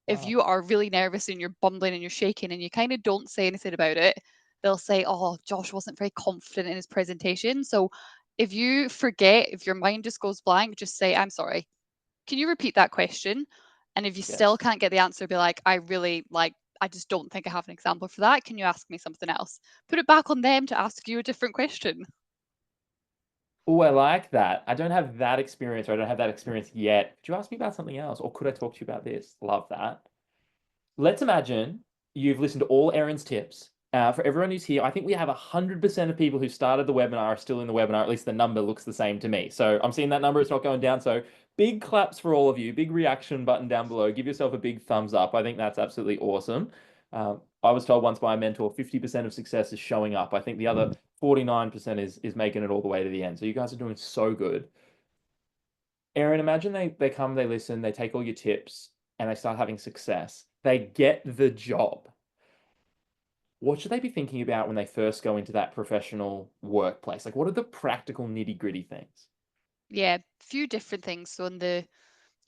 if Wow. you are really nervous and you're bumbling and you're shaking and you kind of don't say anything about it, they'll say, oh, Josh wasn't very confident in his presentation. So if you forget, if your mind just goes blank, just say, I'm sorry. Can you repeat that question? And if you still Yes. can't get the answer, be like, I just don't think I have an example for that. Can you ask me something else? Put it back on them to ask you a different question. Oh, I like that. I don't have that experience, or I don't have that experience yet. Could you ask me about something else? Or could I talk to you about this? Love that. Let's imagine you've listened to all Erin's tips. For everyone who's here, I think we have 100% of people who started the webinar are still in the webinar. At least the number looks the same to me. So I'm seeing that number. It's not going down. So big claps for all of you. Big reaction button down below. Give yourself a big thumbs up. I think that's absolutely awesome. I was told once by a mentor, 50% of success is showing up. I think the other 49% is making it all the way to the end. So you guys are doing so good. Erin, imagine they come, they listen, they take all your tips, and they start having success. They get the job. What should they be thinking about when they first go into that professional workplace? Like, what are the practical nitty-gritty things? Yeah, few different things. So on the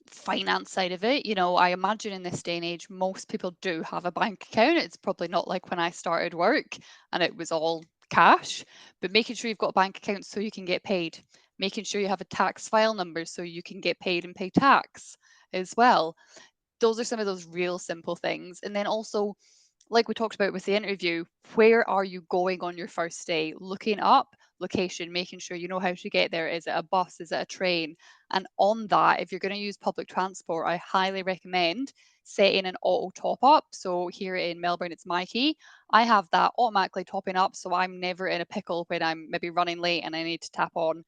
finance side of it, I imagine in this day and age, most people do have a bank account. It's probably not like when I started work and it was all cash, but making sure you've got a bank account so you can get paid, making sure you have a tax file number so you can get paid and pay tax as well. Those are some of those real simple things. And then also, like we talked about with the interview, where are you going on your first day? Looking up location, making sure you know how to get there. Is it a bus? Is it a train? And on that, if you're going to use public transport, I highly recommend setting an auto top up. So here in Melbourne, it's my key. I have that automatically topping up, so I'm never in a pickle when I'm maybe running late and I need to tap on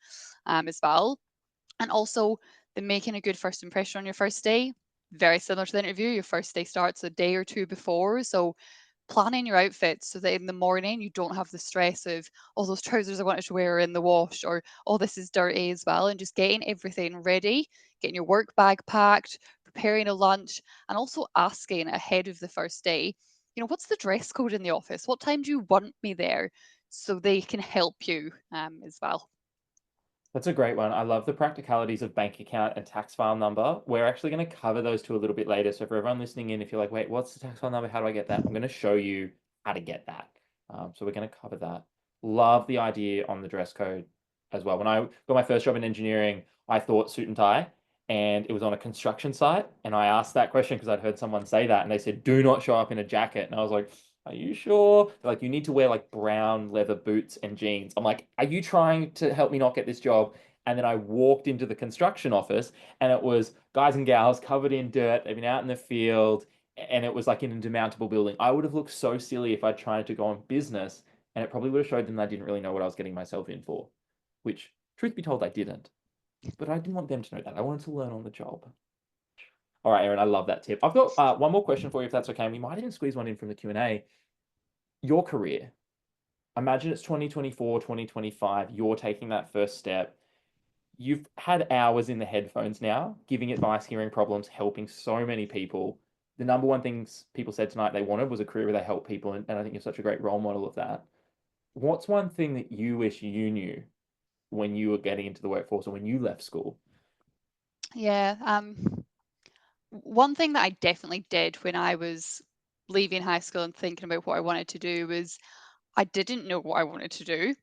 as well. And also, the making a good first impression on your first day, very similar to the interview. Your first day starts a day or two before. So planning your outfits so that in the morning you don't have the stress of, oh, those trousers I wanted to wear are in the wash, or, oh, this is dirty as well. And just getting everything ready, getting your work bag packed, preparing a lunch, and also asking ahead of the first day, what's the dress code in the office? What time do you want me there? So they can help you as well. That's a great one. I love the practicalities of bank account and tax file number. We're actually going to cover those two a little bit later. So for everyone listening in, if you're like, wait, what's the tax file number? How do I get that? I'm going to show you how to get that. So we're going to cover that. Love the idea on the dress code as well. When I got my first job in engineering, I thought suit and tie. and it was on a construction site. And I asked that question because I'd heard someone say that, and they said, do not show up in a jacket. And I was like, are you sure? They're like, you need to wear like brown leather boots and jeans. I'm like, are you trying to help me not get this job? And then I walked into the construction office, and it was guys and gals covered in dirt. They've been out in the field, and it was like in a demountable building. I would have looked so silly if I'd tried to go on business, and it probably would have showed them that I didn't really know what I was getting myself in for, which, truth be told, I didn't. But I didn't want them to know that. I wanted to learn on the job. All right, Erin, I love that tip. I've got one more question for you, if that's okay. We might even squeeze one in from the Q&A. Your career. Imagine it's 2024, 2025. You're taking that first step. You've had hours in the headphones now, giving advice, hearing problems, helping so many people. The number one things people said tonight they wanted was a career where they help people, and I think you're such a great role model of that. What's one thing that you wish you knew when you were getting into the workforce or when you left school? Yeah. One thing that I definitely did when I was leaving high school and thinking about what I wanted to do was I didn't know what I wanted to do.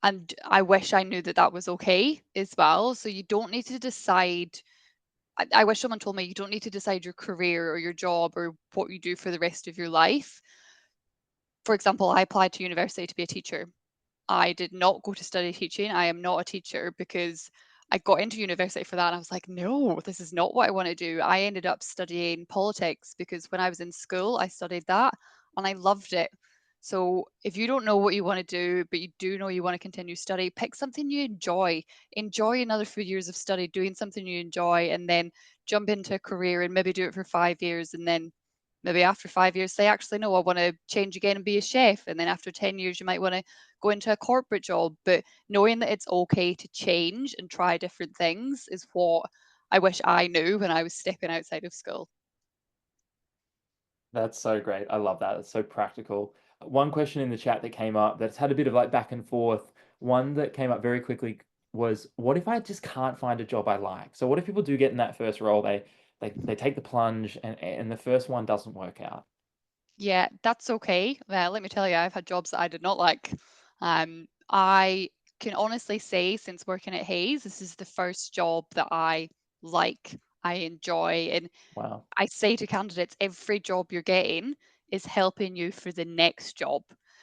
And I wish I knew that that was okay as well. So you don't need to decide. I wish someone told me you don't need to decide your career or your job or what you do for the rest of your life. For example, I applied to university to be a teacher. I did not go to study teaching. I am not a teacher because I got into university for that and I was like, no, this is not what I want to do. I ended up studying politics because when I was in school, I studied that and I loved it. So if you don't know what you want to do, but you do know you want to continue study, pick something you enjoy. Enjoy another few years of study doing something you enjoy, and then jump into a career and maybe do it for 5 years, and then maybe after 5 years say, actually, no, I want to change again and be a chef. And then after 10 years, you might want to go into a corporate job. But knowing that it's okay to change and try different things is what I wish I knew when I was stepping outside of school. That's so great. I love that. It's so practical. One question in the chat that came up that's had a bit of like back and forth. One that came up very quickly was, what if I just can't find a job I like? So what if people do get in that first role, they take the plunge and the first one doesn't work out? Yeah, that's okay. Well, let me tell you, I've had jobs that I did not like. I can honestly say, since working at Hayes, this is the first job that I like, I enjoy, and Wow. I say to candidates, every job you're getting is helping you for the next job.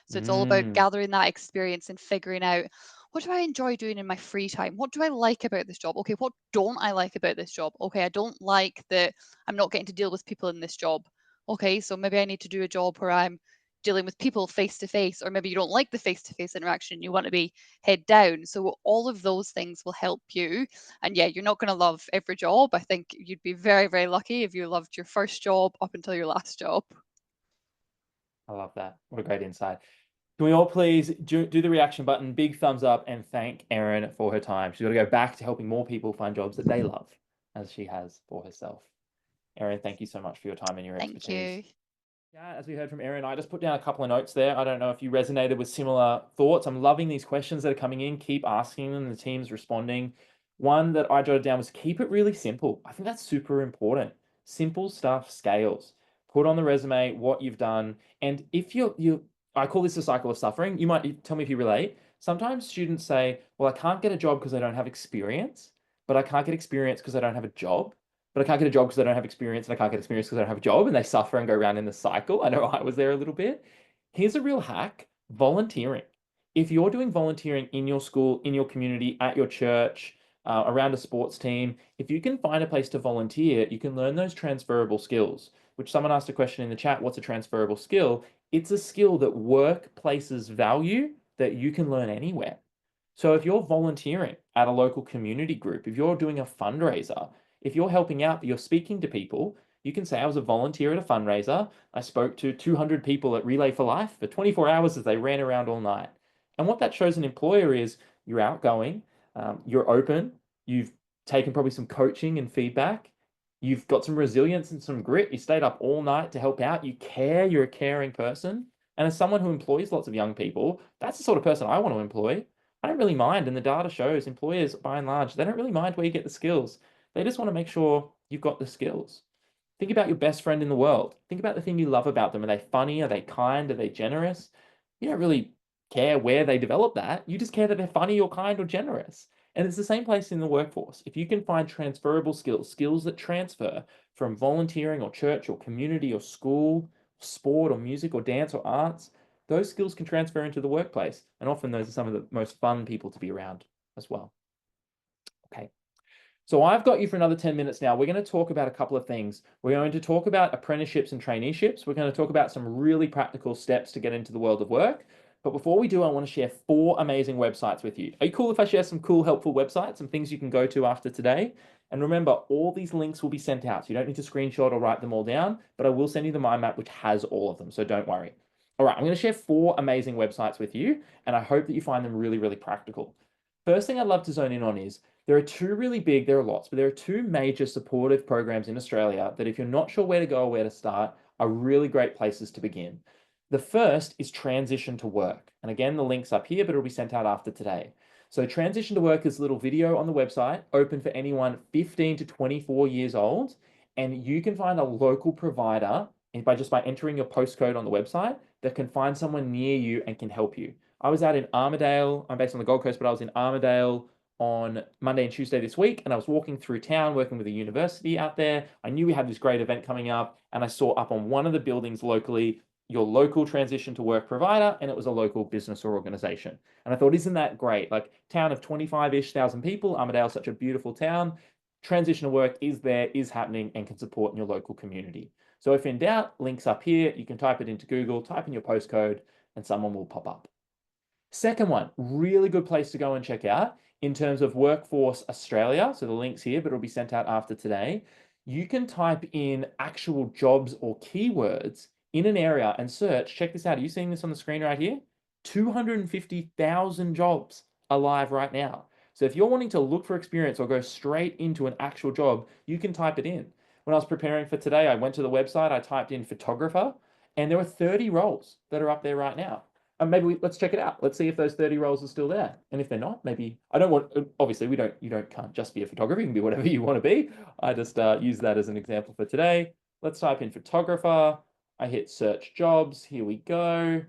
So it's all about Mm, gathering that experience and figuring out, what do I enjoy doing in my free time? What do I like about this job? Okay, what don't I like about this job? Okay, I don't like that I'm not getting to deal with people in this job. Okay, so maybe I need to do a job where I'm dealing with people face to face, or maybe you don't like the face to face interaction, you want to be head down. So all of those things will help you. And yeah, you're not going to love every job. I think you'd be very, very lucky if you loved your first job up until your last job. I love that. What a great insight. Can we all please do the reaction button, big thumbs up, and thank Erin for her time. She's got to go back to helping more people find jobs that they love, as she has for herself. Erin, thank you so much for your time and your Thank expertise. you. Yeah, as we heard from Erin, I just put down a couple of notes there. I don't know if you resonated with similar thoughts. I'm loving these questions that are coming in. Keep asking them. The team's responding. One that I jotted down was keep it really simple. I think that's super important. Simple stuff scales. Put on the resume what you've done. And if I call this a cycle of suffering. You might tell me if you relate. Sometimes students say, well, I can't get a job because I don't have experience, but I can't get experience because I don't have a job. But I can't get a job because I don't have experience, and I can't get experience because I don't have a job, and they suffer and go around in the cycle. I know I was there a little bit. Here's a real hack: volunteering. If you're doing volunteering in your school, in your community, at your church, around a sports team, if you can find a place to volunteer, you can learn those transferable skills. Which someone asked a question in the chat, what's a transferable skill? It's a skill that workplaces value that you can learn anywhere. So if you're volunteering at a local community group, if you're doing a fundraiser, if you're helping out, but you're speaking to people, you can say, I was a volunteer at a fundraiser. I spoke to 200 people at Relay for Life for 24 hours as they ran around all night. And what that shows an employer is you're outgoing, you're open, you've taken probably some coaching and feedback, you've got some resilience and some grit, you stayed up all night to help out, you care, you're a caring person. And as someone who employs lots of young people, that's the sort of person I want to employ. I don't really mind, and the data shows employers, by and large, they don't really mind where you get the skills. They just want to make sure you've got the skills. Think about your best friend in the world. Think about the thing you love about them. Are they funny? Are they kind? Are they generous? You don't really care where they develop that. You just care that they're funny or kind or generous. And it's the same place in the workforce. If you can find transferable skills, skills that transfer from volunteering or church or community or school, sport or music or dance or arts, those skills can transfer into the workplace. And often those are some of the most fun people to be around as well. Okay. So I've got you for another 10 minutes now. We're going to talk about a couple of things. We're going to talk about apprenticeships and traineeships. We're going to talk about some really practical steps to get into the world of work. But before we do, I want to share 4 amazing websites with you. Are you cool if I share some cool, helpful websites, some things you can go to after today? And remember, all these links will be sent out. So you don't need to screenshot or write them all down, but I will send you the mind map, which has all of them. So don't worry. All right, I'm going to share 4 amazing websites with you, and I hope that you find them really, really practical. First thing I'd love to zone in on is there are 2 really big, there are lots, but there are 2 major supportive programs in Australia that if you're not sure where to go or where to start, are really great places to begin. The first is Transition to Work. And again, the link's up here, but it'll be sent out after today. So Transition to Work is a little video on the website, open for anyone 15 to 24 years old. And you can find a local provider by entering your postcode on the website that can find someone near you and can help you. I was out in Armidale. I'm based on the Gold Coast, but I was in Armidale on Monday and Tuesday this week, and I was walking through town working with a university out there. I knew we had this great event coming up, and I saw up on one of the buildings locally your local transition to work provider, and it was a local business or organization. And I thought, isn't that great? Like, town of 25-ish thousand people, Armidale, such a beautiful town. Transition to work is there, is happening, and can support in your local community. So if in doubt, links up here. You can type it into Google, type in your postcode, and someone will pop up. Second one, really good place to go and check out in terms of Workforce Australia. So the link's here, but it'll be sent out after today. You can type in actual jobs or keywords in an area and search. Check this out. Are you seeing this on the screen right here? 250,000 jobs are live right now. So if you're wanting to look for experience or go straight into an actual job, you can type it in. When I was preparing for today, I went to the website, I typed in photographer, and there were 30 roles that are up there right now. And maybe let's check it out. Let's see if those 30 roles are still there. And if they're not, maybe I don't want, obviously can't just be a photographer. You can be whatever you want to be. I just use that as an example for today. Let's type in photographer. I hit search jobs. Here we go.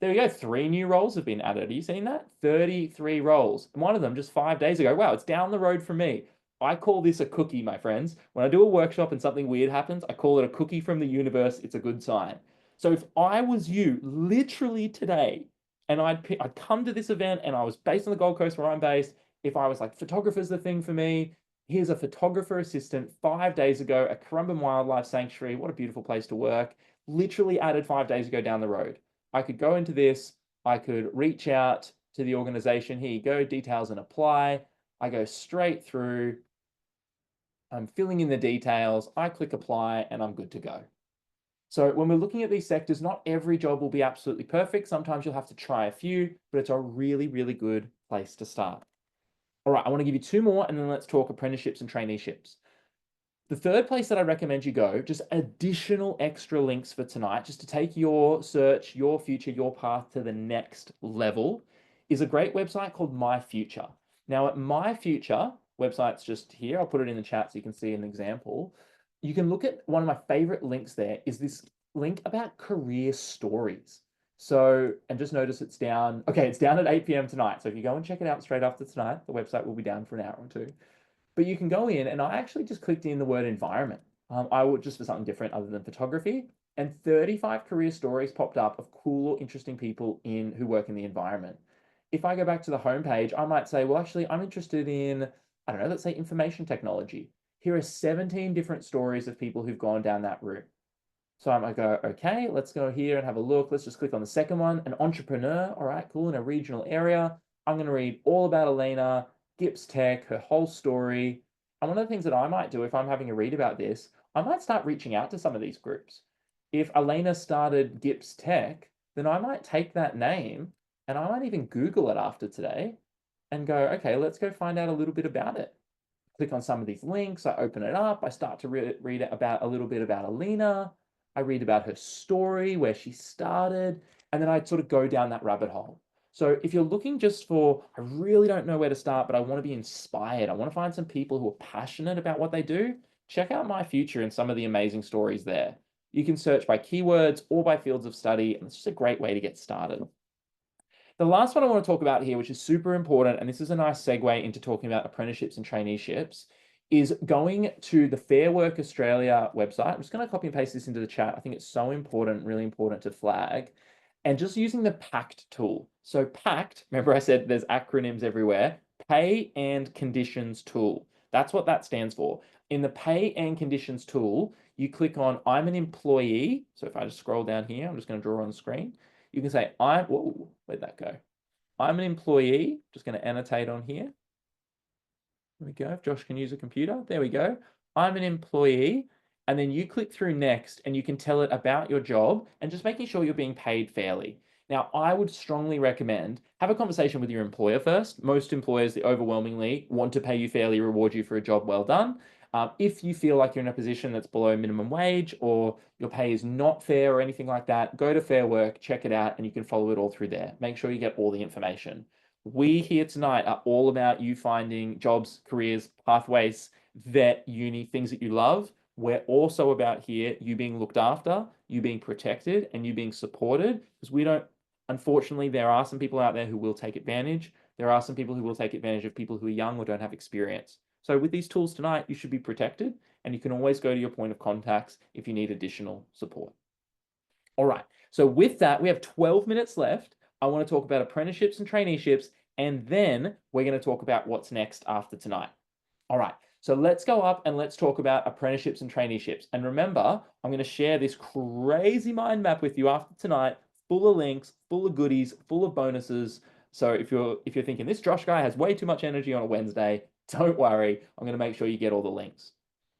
There we go. 3 new roles have been added. Are you seeing that? 33 roles. And one of them just 5 days ago. Wow, it's down the road from me. I call this a cookie, my friends. When I do a workshop and something weird happens, I call it a cookie from the universe. It's a good sign. So if I was you literally today and I'd come to this event and I was based on the Gold Coast where I'm based, if I was like, photographer's the thing for me, here's a photographer assistant 5 days ago at Currumbin Wildlife Sanctuary. What a beautiful place to work. Literally added 5 days ago down the road. I could go into this. I could reach out to the organization. Here you go, details and apply. I go straight through. I'm filling in the details. I click apply and I'm good to go. So when we're looking at these sectors, not every job will be absolutely perfect. Sometimes you'll have to try a few, but it's a really, really good place to start. All right, I want to give you 2 more and then let's talk apprenticeships and traineeships. The third place that I recommend you go, just additional extra links for tonight, just to take your search, your future, your path to the next level, is a great website called My Future. Now at My Future, website's just here, I'll put it in the chat so you can see an example. You can look at one of my favorite links there is this link about career stories. So, and just notice it's down, okay, it's down at 8 p.m. tonight. So if you go and check it out straight after tonight, the website will be down for an hour or 2. But you can go in, and I actually just clicked in the word environment. I would just for something different other than photography, and 35 career stories popped up of cool or interesting people who work in the environment. If I go back to the homepage, I might say, well, actually, I'm interested in, I don't know, let's say information technology. Here are 17 different stories of people who've gone down that route. So I might go, okay, let's go here and have a look. Let's just click on the second one, an entrepreneur. All right, cool, in a regional area. I'm going to read all about Elena, Gips Tech, her whole story. And one of the things that I might do if I'm having a read about this, I might start reaching out to some of these groups. If Elena started Gips Tech, then I might take that name and I might even Google it after today and go, okay, let's go find out a little bit about it. Click on some of these links, I open it up, I start to read about a little bit about Elena, I read about her story, where she started, and then I sort of go down that rabbit hole. So if you're looking just for, I really don't know where to start, but I want to be inspired, I want to find some people who are passionate about what they do, check out My Future and some of the amazing stories there. You can search by keywords or by fields of study, and it's just a great way to get started. The last one I want to talk about here, which is super important, and this is a nice segue into talking about apprenticeships and traineeships, is going to the Fair Work Australia website. I'm just going to copy and paste this into the chat. I think it's so important, really important to flag. And just using the PACT tool. So PACT, remember I said there's acronyms everywhere, Pay and Conditions tool. That's what that stands for. In the Pay and Conditions tool, you click on I'm an employee. So if I just scroll down here, I'm just going to draw on the screen. You can say, whoa, where'd that go? I'm an employee, just going to annotate on here. There we go. If Josh can use a computer, there we go. I'm an employee. And then you click through next and you can tell it about your job and just making sure you're being paid fairly. Now, I would strongly recommend have a conversation with your employer first. Most employers, they overwhelmingly want to pay you fairly, reward you for a job well done. If you feel like you're in a position that's below minimum wage or your pay is not fair or anything like that, go to Fair Work, check it out, and you can follow it all through there. Make sure you get all the information. We here tonight are all about you finding jobs, careers, pathways, vet, uni, things that you love. We're also about here you being looked after, you being protected, and you being supported, because we don't, unfortunately, there are some people out there who will take advantage. There are some people who will take advantage of people who are young or don't have experience. So with these tools tonight, you should be protected, and you can always go to your point of contacts if you need additional support. All right, so with that, we have 12 minutes left. I want to talk about apprenticeships and traineeships, and then we're going to talk about what's next after tonight. All right, so let's go up and let's talk about apprenticeships and traineeships. And remember, I'm going to share this crazy mind map with you after tonight, full of links, full of goodies, full of bonuses. So if you're thinking this Josh guy has way too much energy on a Wednesday, don't worry, I'm going to make sure you get all the links.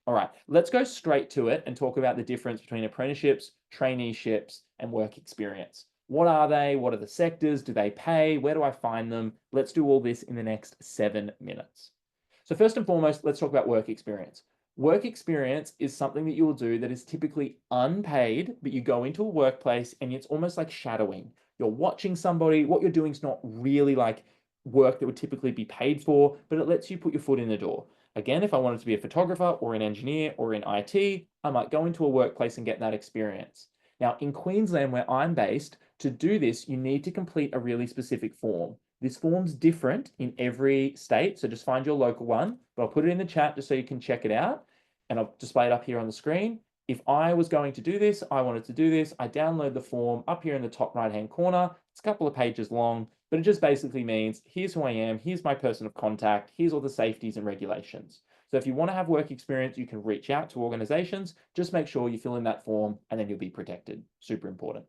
All right, let's go straight to it and talk about the difference between apprenticeships, traineeships, and work experience. What are they? What are the sectors? Do they pay? Where do I find them? Let's do all this in the next 7 minutes. So first and foremost, let's talk about work experience. Work experience is something that you will do that is typically unpaid, but you go into a workplace and it's almost like shadowing. You're watching somebody, what you're doing is not really like work that would typically be paid for, but it lets you put your foot in the door. Again, if I wanted to be a photographer or an engineer or in IT, I might go into a workplace and get that experience. Now, in Queensland, where I'm based, to do this, you need to complete a really specific form. This form's different in every state, so just find your local one, but I'll put it in the chat just so you can check it out, and I'll display it up here on the screen. If I was going to do this, I wanted to do this, I download the form up here in the top right-hand corner. It's a couple of pages long, but it just basically means, here's who I am, here's my person of contact, here's all the safeties and regulations. So if you want to have work experience, you can reach out to organizations, just make sure you fill in that form and then you'll be protected. Super important.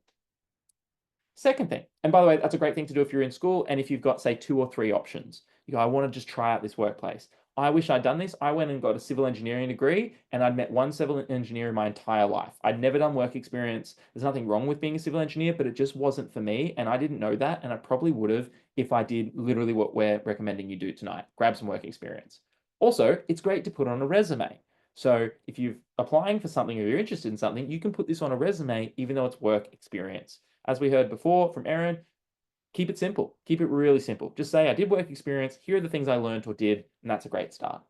Second thing, and by the way, that's a great thing to do if you're in school and if you've got, say, 2 or 3 options. You go, I want to just try out this workplace. I wish I'd done this. I went and got a civil engineering degree and I'd met one civil engineer in my entire life. I'd never done work experience. There's nothing wrong with being a civil engineer, but it just wasn't for me. And I didn't know that. And I probably would have if I did literally what we're recommending you do tonight. Grab some work experience. Also, it's great to put on a resume. So if you're applying for something or you're interested in something, you can put this on a resume, even though it's work experience. As we heard before from Erin, keep it simple. Keep it really simple. Just say, I did work experience. Here are the things I learned or did, and that's a great start.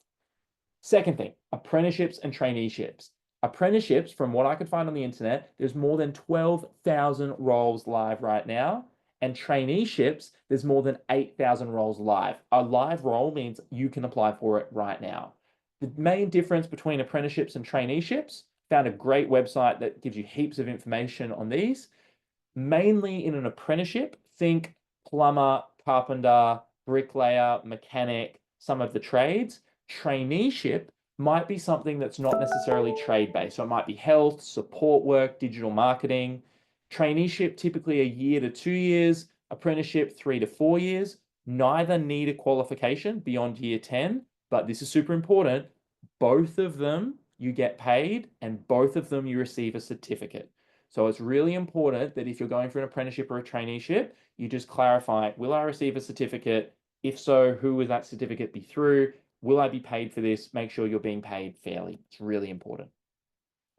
Second thing, apprenticeships and traineeships. Apprenticeships, from what I could find on the internet, there's more than 12,000 roles live right now. And traineeships, there's more than 8,000 roles live. A live role means you can apply for it right now. The main difference between apprenticeships and traineeships, found a great website that gives you heaps of information on these. Mainly in an apprenticeship, think plumber, carpenter, bricklayer, mechanic, some of the trades. Traineeship might be something that's not necessarily trade-based. So it might be health, support work, digital marketing. Traineeship, typically 1 year to 2 years. Apprenticeship, 3 to 4 years. Neither need a qualification beyond year 10, but this is super important. Both of them you get paid and both of them you receive a certificate. So it's really important that if you're going for an apprenticeship or a traineeship, you just clarify, will I receive a certificate? If so, who will that certificate be through? Will I be paid for this? Make sure you're being paid fairly. It's really important.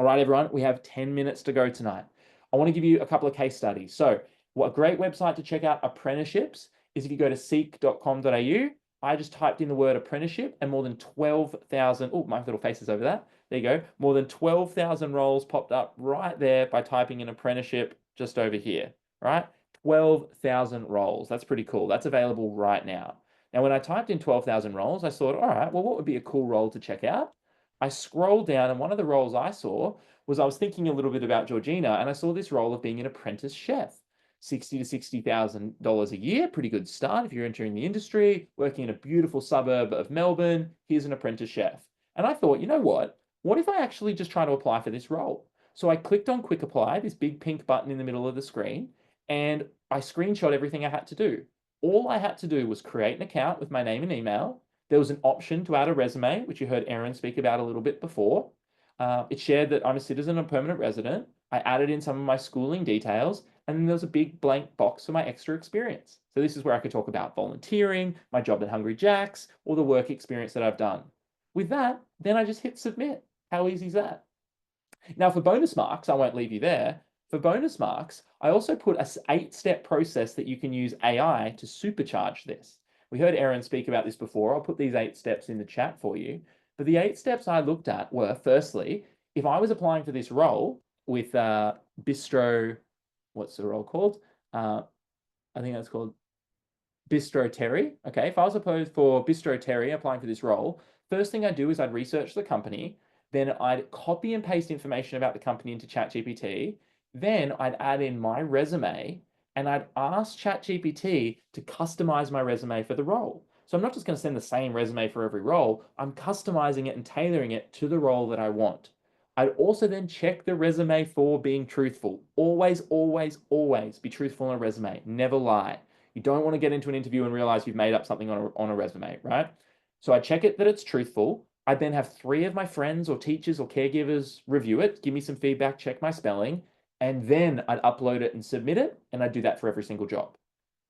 All right, everyone, we have 10 minutes to go tonight. I want to give you a couple of case studies. So what a great website to check out apprenticeships is if you go to seek.com.au. I just typed in the word apprenticeship and more than 12,000, oh, my little face is over that. There you go. More than 12,000 roles popped up right there by typing in apprenticeship just over here, right? 12,000 roles. That's pretty cool. That's available right now. Now, when I typed in 12,000 roles, I thought, all right, well, what would be a cool role to check out? I scrolled down, and one of the roles I saw was, I was thinking a little bit about Georgina, and I saw this role of being an apprentice chef. $60,000 to $60,000 a year, pretty good start if you're entering the industry, working in a beautiful suburb of Melbourne. Here's an apprentice chef. And I thought, you know what? What if I actually just try to apply for this role? So I clicked on Quick Apply, this big pink button in the middle of the screen, and I screenshot everything I had to do. All I had to do was create an account with my name and email. There was an option to add a resume, which you heard Erin speak about a little bit before. It shared that I'm a citizen and permanent resident. I added in some of my schooling details, and then there was a big blank box for my extra experience. So this is where I could talk about volunteering, my job at Hungry Jack's, or the work experience that I've done. With that, then I just hit submit. How easy is that? Now, for bonus marks, I won't leave you there. For bonus marks, I also put an 8-step process that you can use AI to supercharge this. We heard Erin speak about this before. I'll put these 8 steps in the chat for you. But the 8 steps I looked at were, firstly, if I was applying for this role with Bistro, what's the role called? I think that's called Bistro Terry. Okay, if I was opposed for Bistro Terry applying for this role, first thing I'd do is I'd research the company. Then I'd copy and paste information about the company into ChatGPT. Then I'd add in my resume, and I'd ask ChatGPT to customize my resume for the role. So I'm not just going to send the same resume for every role. I'm customizing it and tailoring it to the role that I want. I'd also then check the resume for being truthful. Always, always, always be truthful on a resume. Never lie. You don't want to get into an interview and realize you've made up something on a resume, right? So I check it that it's truthful. I then have 3 of my friends or teachers or caregivers review it, give me some feedback, check my spelling, and then I'd upload it and submit it, and I'd do that for every single job.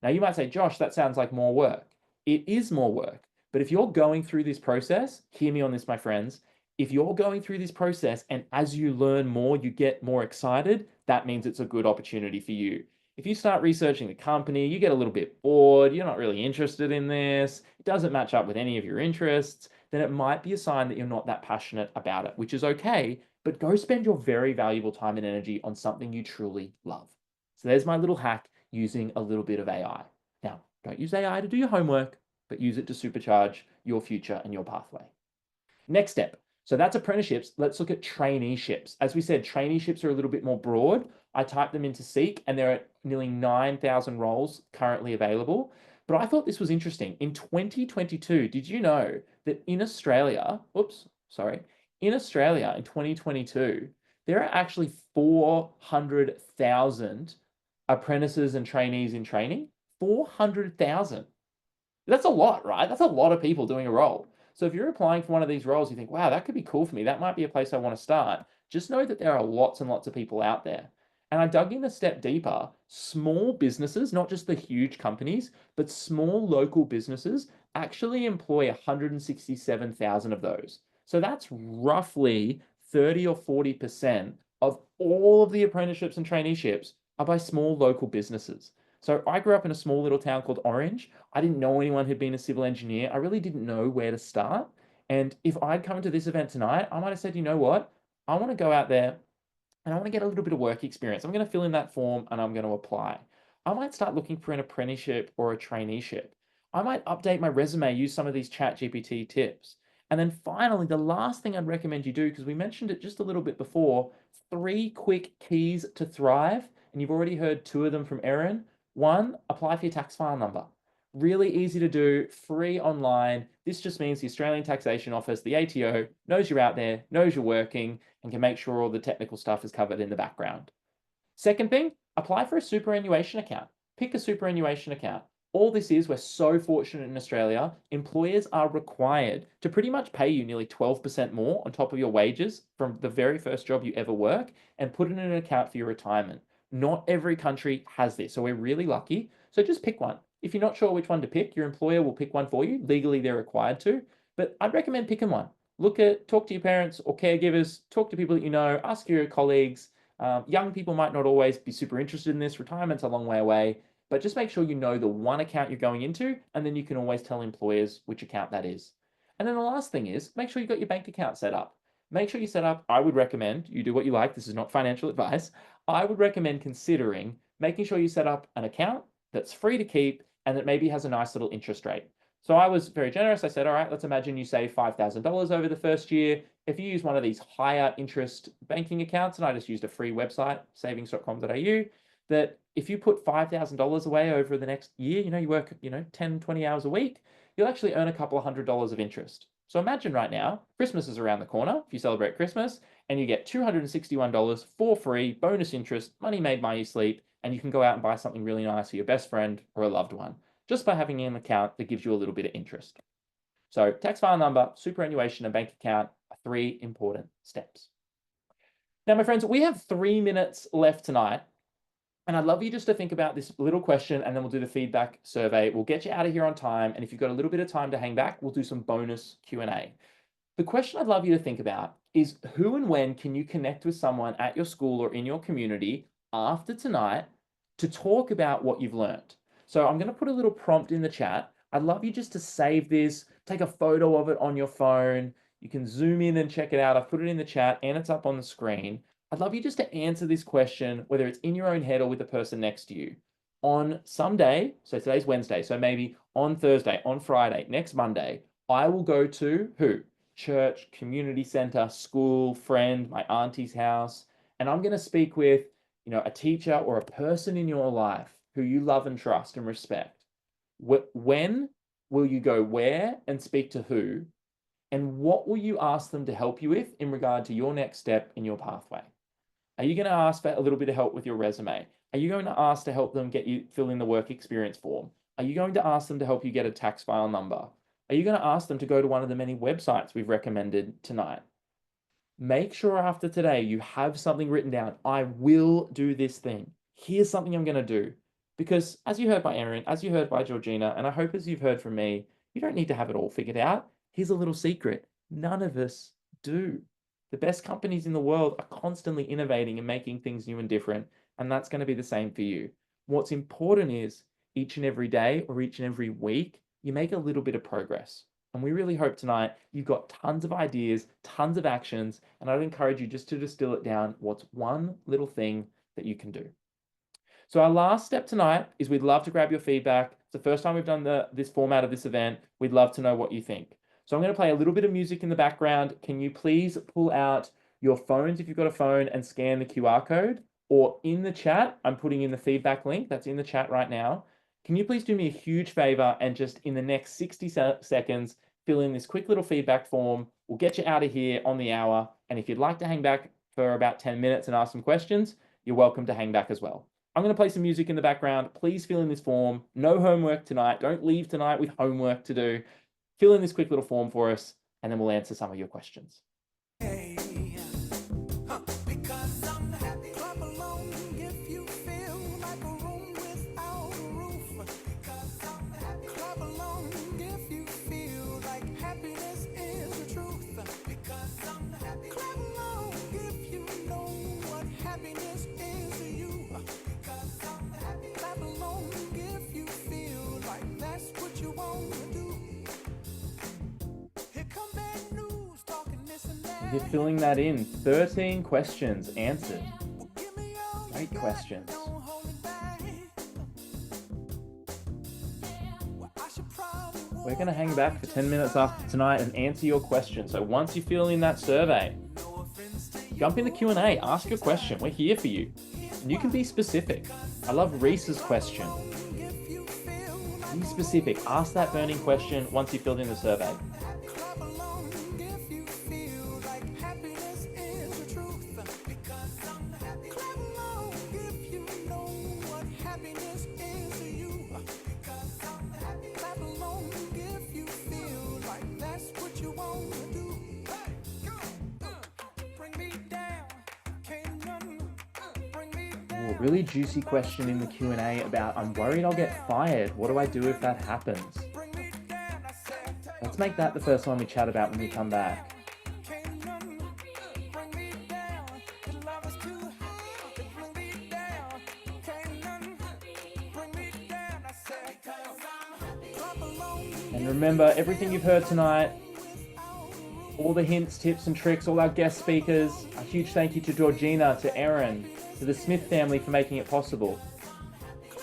Now you might say, Josh, that sounds like more work. It is more work, but if you're going through this process, hear me on this, my friends, if you're going through this process and as you learn more, you get more excited, that means it's a good opportunity for you. If you start researching the company, you get a little bit bored, you're not really interested in this, it doesn't match up with any of your interests, then it might be a sign that you're not that passionate about it, which is okay, but go spend your very valuable time and energy on something you truly love. So there's my little hack using a little bit of AI. Now, don't use AI to do your homework, but use it to supercharge your future and your pathway. Next step. So that's apprenticeships. Let's look at traineeships. As we said, traineeships are a little bit more broad. I typed them into Seek, and there are nearly 9,000 roles currently available. But I thought this was interesting. In 2022, did you know that in Australia, in Australia in 2022, there are actually 400,000 apprentices and trainees in training? 400,000. That's a lot, right? That's a lot of people doing a role. So if you're applying for one of these roles, you think, wow, that could be cool for me. That might be a place I want to start. Just know that there are lots and lots of people out there. And I dug in a step deeper. Small businesses, not just the huge companies, but small local businesses actually employ 167,000 of those. So that's roughly 30 or 40% of all of the apprenticeships and traineeships are by small local businesses. So I grew up in a small little town called Orange. I didn't know anyone who'd been a civil engineer. I really didn't know where to start. And if I'd come to this event tonight, I might have said, you know what? I want to go out there and I want to get a little bit of work experience. I'm going to fill in that form and I'm going to apply. I might start looking for an apprenticeship or a traineeship. I might update my resume, use some of these ChatGPT tips. And then finally, the last thing I'd recommend you do, because we mentioned it just a little bit before, 3 quick keys to thrive. And you've already heard 2 of them from Erin. 1, apply for your tax file number. Really easy to do, free online. This just means the Australian Taxation Office, the ATO, knows you're out there, knows you're working, and can make sure all the technical stuff is covered in the background. Second thing, apply for a superannuation account. Pick a superannuation account. All this is, we're so fortunate in Australia, employers are required to pretty much pay you nearly 12% more on top of your wages from the very first job you ever work and put it in an account for your retirement. Not every country has this, so we're really lucky. So just pick one. If you're not sure which one to pick, your employer will pick one for you. Legally, they're required to, but I'd recommend picking one. Talk to your parents or caregivers, talk to people that you know, ask your colleagues. Young people might not always be super interested in this. Retirement's a long way away, but just make sure you know the one account you're going into, and then you can always tell employers which account that is. And then the last thing is, make sure you got your bank account set up. Make sure you set up, I would recommend you do what you like. This is not financial advice. I would recommend considering making sure you set up an account that's free to keep and that maybe has a nice little interest rate. So I was very generous. I said, all right, let's imagine you save $5,000 over the first year. If you use one of these higher interest banking accounts, and I just used a free website, savings.com.au, that if you put $5,000 away over the next year, you work, 10, 20 hours a week, you'll actually earn a couple of $100 of interest. So imagine right now, Christmas is around the corner, if you celebrate Christmas, and you get $261 for free, bonus interest, money made by your sleep, and you can go out and buy something really nice for your best friend or a loved one, just by having an account that gives you a little bit of interest. So tax file number, superannuation, and bank account are 3 important steps. Now, my friends, we have 3 minutes left tonight, and I'd love you just to think about this little question, and then we'll do the feedback survey. We'll get you out of here on time, and if you've got a little bit of time to hang back, we'll do some bonus Q&A. The question I'd love you to think about is, who and when can you connect with someone at your school or in your community after tonight to talk about what you've learned? So I'm going to put a little prompt in the chat. I'd love you just to save this, take a photo of it on your phone. You can zoom in and check it out. I've put it in the chat and it's up on the screen. I'd love you just to answer this question, whether it's in your own head or with the person next to you. On some day, so today's Wednesday, so maybe on Thursday, on Friday, next Monday, I will go to who? Church, community center, school, friend, my auntie's house, and I'm going to speak with, a teacher or a person in your life who you love and trust and respect. When will you go where and speak to who? And what will you ask them to help you with in regard to your next step in your pathway? Are you going to ask for a little bit of help with your resume? Are you going to ask to help them get you fill in the work experience form? Are you going to ask them to help you get a tax file number? Are you going to ask them to go to one of the many websites we've recommended tonight? Make sure after today you have something written down. I will do this thing. Here's something I'm going to do. Because as you heard by Erin, as you heard by Georgina, and I hope as you've heard from me, you don't need to have it all figured out. Here's a little secret. None of us do. The best companies in the world are constantly innovating and making things new and different, and that's going to be the same for you. What's important is each and every day or each and every week, you make a little bit of progress. And we really hope tonight you've got tons of ideas, tons of actions, and I'd encourage you just to distill it down. What's one little thing that you can do? So our last step tonight is we'd love to grab your feedback. It's the first time we've done this format of this event. We'd love to know what you think. So I'm going to play a little bit of music in the background. Can you please pull out your phones if you've got a phone and scan the QR code? Or in the chat, I'm putting in the feedback link that's in the chat right now. Can you please do me a huge favor and just in the next 60 seconds, fill in this quick little feedback form. We'll get you out of here on the hour. And if you'd like to hang back for about 10 minutes and ask some questions, you're welcome to hang back as well. I'm going to play some music in the background. Please fill in this form. No homework tonight. Don't leave tonight with homework to do. Fill in this quick little form for us, and then we'll answer some of your questions. You're filling that in. 13 questions answered. Great questions. We're going to hang back for 10 minutes after tonight and answer your questions. So once you fill in that survey, jump in the Q&A, ask your question. We're here for you. And you can be specific. I love Reese's question. Be specific. Ask that burning question once you filled in the survey. Really juicy question in the Q&A about, I'm worried I'll get fired. What do I do if that happens? Let's make that the first one we chat about when we come back. And remember, everything you've heard tonight, all the hints, tips and tricks, all our guest speakers, a huge thank you to Georgina, to Erin, to to the Smith family for making it possible.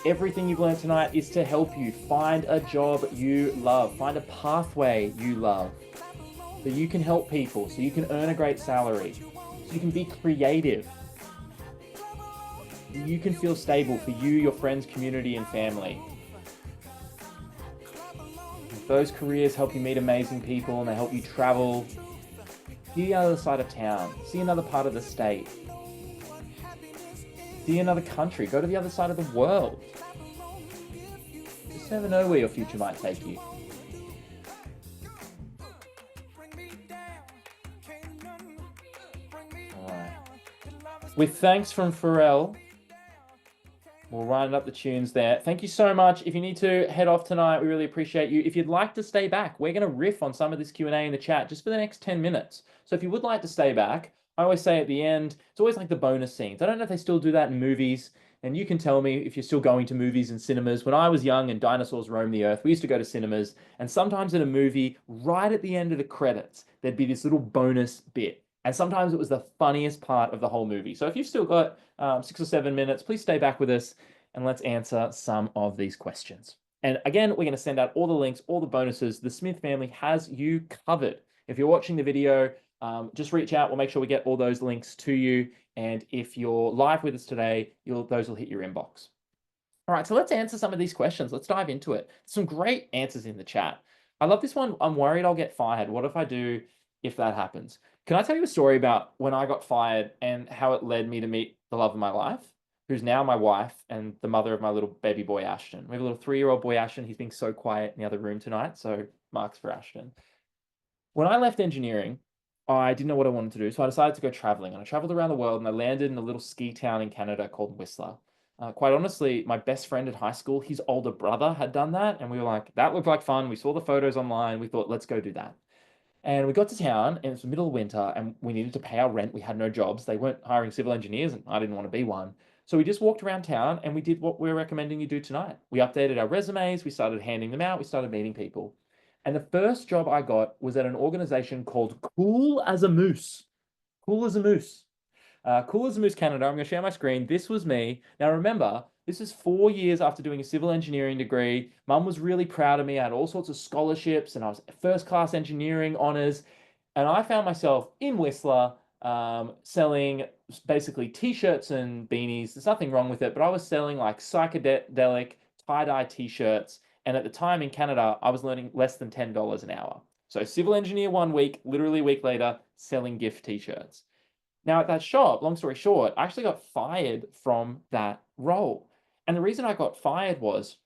Everything you've learned tonight is to help you find a job you love, find a pathway you love, so you can help people, so you can earn a great salary, so you can be creative, so you can feel stable for you, your friends, community, and family. Those careers help you meet amazing people and they help you travel, see the other side of town, see another part of the state, see another country, go to the other side of the world. Just never know where your future might take you. All right. With thanks from Pharrell, we'll round up the tunes there. Thank you so much. If you need to head off tonight, we really appreciate you. If you'd like to stay back, we're going to riff on some of this Q&A in the chat just for the next 10 minutes. So if you would like to stay back, I always say at the end, it's always like the bonus scenes. I don't know if they still do that in movies, and you can tell me if you're still going to movies and cinemas. When I was young and dinosaurs roamed the earth, we used to go to cinemas, and sometimes in a movie, right at the end of the credits, there'd be this little bonus bit. And sometimes it was the funniest part of the whole movie. So if you've still got 6 or 7 minutes, please stay back with us and let's answer some of these questions. And again, we're going to send out all the links, all the bonuses. The Smith family has you covered. If you're watching the video, just reach out. We'll make sure we get all those links to you. And if you're live with us today, those will hit your inbox. All right, so let's answer some of these questions. Let's dive into it. Some great answers in the chat. I love this one. I'm worried I'll get fired. What if I do if that happens? Can I tell you a story about when I got fired and how it led me to meet the love of my life, who's now my wife and the mother of my little baby boy, Ashton. We have a little 3-year-old boy, Ashton. He's being so quiet in the other room tonight, so marks for Ashton. When I left engineering, I didn't know what I wanted to do, so I decided to go traveling. And I traveled around the world, and I landed in a little ski town in Canada called Whistler. Quite honestly, my best friend at high school, his older brother had done that, and we were like, that looked like fun. We saw the photos online. We thought, let's go do that. And we got to town, and it was the middle of winter, and we needed to pay our rent. We had no jobs. They weren't hiring civil engineers, and I didn't want to be one. So we just walked around town, and we did what we're recommending you do tonight. We updated our resumes. We started handing them out. We started meeting people. And the first job I got was at an organization called Cool as a Moose. Cool as a Moose. Cool as a Moose Canada. I'm going to share my screen. This was me. Now remember, this is 4 years after doing a civil engineering degree. Mum was really proud of me. I had all sorts of scholarships and I was first class engineering honors. And I found myself in Whistler selling basically t-shirts and beanies. There's nothing wrong with it, but I was selling like psychedelic tie-dye t-shirts. And at the time in Canada, I was learning less than $10 an hour. So civil engineer 1 week, literally a week later, selling gift t-shirts. Now at that shop, long story short, I actually got fired from that role. And the reason I got fired was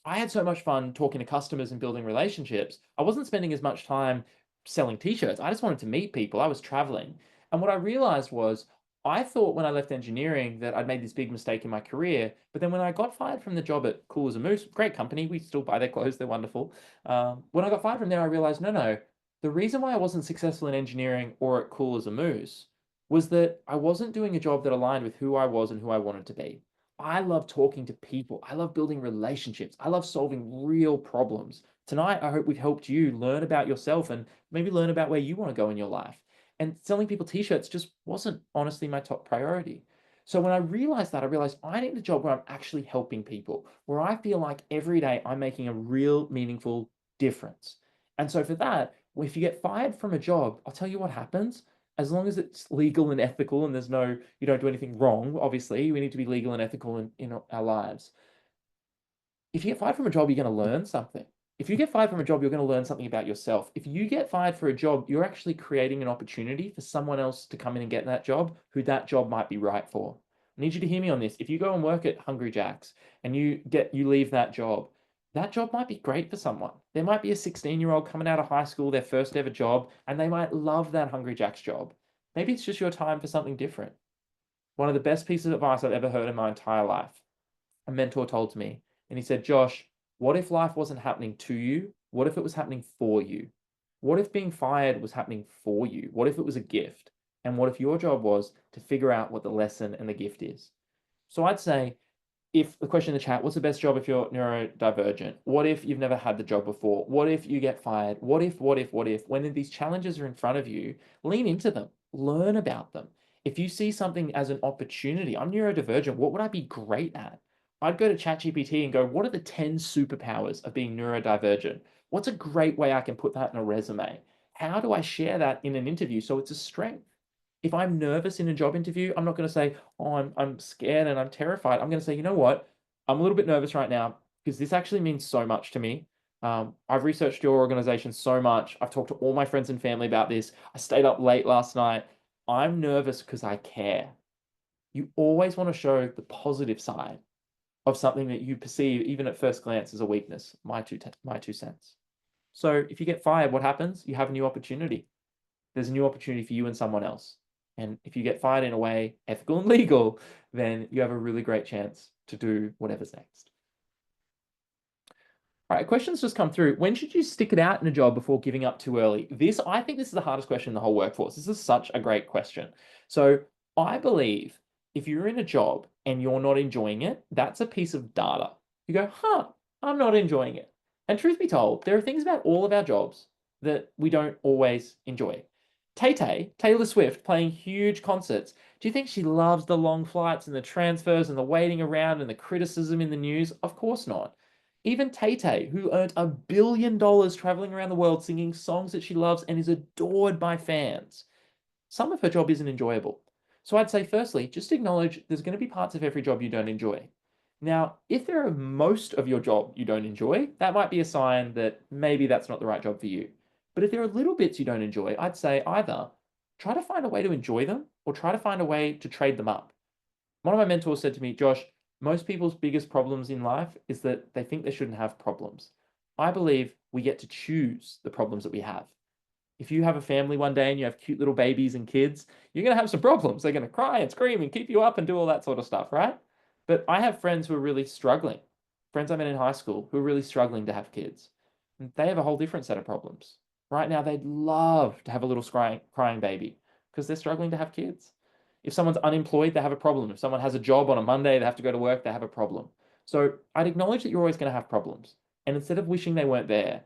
I had so much fun talking to customers and building relationships. I wasn't spending as much time selling t-shirts. I just wanted to meet people. I was traveling. And what I realized was I thought when I left engineering that I'd made this big mistake in my career. But then when I got fired from the job at Cool as a Moose, great company, we still buy their clothes, they're wonderful. When I got fired from there, I realized, no, the reason why I wasn't successful in engineering or at Cool as a Moose was that I wasn't doing a job that aligned with who I was and who I wanted to be. I love talking to people. I love building relationships. I love solving real problems. Tonight, I hope we've helped you learn about yourself and maybe learn about where you want to go in your life. And selling people t-shirts just wasn't honestly my top priority. So when I realized that, I realized I need a job where I'm actually helping people, where I feel like every day I'm making a real meaningful difference. And so for that, if you get fired from a job, I'll tell you what happens. As long as it's legal and ethical and you don't do anything wrong, obviously, we need to be legal and ethical in our lives. If you get fired from a job, you're going to learn something. If you get fired from a job, you're going to learn something about yourself. If you get fired for a job, you're actually creating an opportunity for someone else to come in and get that job who that job might be right for. I need you to hear me on this. If you go and work at Hungry Jack's and you leave that job might be great for someone. There might be a 16-year-old coming out of high school, their first ever job, and they might love that Hungry Jack's job. Maybe it's just your time for something different. One of the best pieces of advice I've ever heard in my entire life, a mentor told to me, and he said, Josh, what if life wasn't happening to you? What if it was happening for you? What if being fired was happening for you? What if it was a gift? And what if your job was to figure out what the lesson and the gift is? So I'd say, if the question in the chat, what's the best job if you're neurodivergent? What if you've never had the job before? What if you get fired? What if? When these challenges are in front of you, lean into them, learn about them. If you see something as an opportunity, I'm neurodivergent, what would I be great at? I'd go to ChatGPT and go, what are the 10 superpowers of being neurodivergent? What's a great way I can put that in a resume? How do I share that in an interview so it's a strength? If I'm nervous in a job interview, I'm not going to say, oh, I'm scared and I'm terrified. I'm going to say, you know what? I'm a little bit nervous right now because this actually means so much to me. I've researched your organization so much. I've talked to all my friends and family about this. I stayed up late last night. I'm nervous because I care. You always want to show the positive side of something that you perceive, even at first glance, as a weakness. My two cents. So if you get fired, what happens? You have a new opportunity. There's a new opportunity for you and someone else. And if you get fired in a way ethical and legal, then you have a really great chance to do whatever's next. All right, questions just come through. When should you stick it out in a job before giving up too early? I think this is the hardest question in the whole workforce. This is such a great question. So I believe if you're in a job and you're not enjoying it, that's a piece of data. You go, I'm not enjoying it. And truth be told, there are things about all of our jobs that we don't always enjoy. Taylor Swift, playing huge concerts. Do you think she loves the long flights and the transfers and the waiting around and the criticism in the news? Of course not. Even Tay, who earned $1 billion traveling around the world singing songs that she loves and is adored by fans, some of her job isn't enjoyable. So I'd say, firstly, just acknowledge there's going to be parts of every job you don't enjoy. Now, if there are most of your job you don't enjoy, that might be a sign that maybe that's not the right job for you. But if there are little bits you don't enjoy, I'd say either try to find a way to enjoy them or try to find a way to trade them up. One of my mentors said to me, Josh, most people's biggest problems in life is that they think they shouldn't have problems. I believe we get to choose the problems that we have. If you have a family one day and you have cute little babies and kids, you're going to have some problems. They're going to cry and scream and keep you up and do all that sort of stuff, right? But I have friends who are really struggling, friends I met in high school who are really struggling to have kids. And they have a whole different set of problems. Right now, they'd love to have a little crying baby because they're struggling to have kids. If someone's unemployed, they have a problem. If someone has a job on a Monday, they have to go to work, they have a problem. So I'd acknowledge that you're always going to have problems. And instead of wishing they weren't there,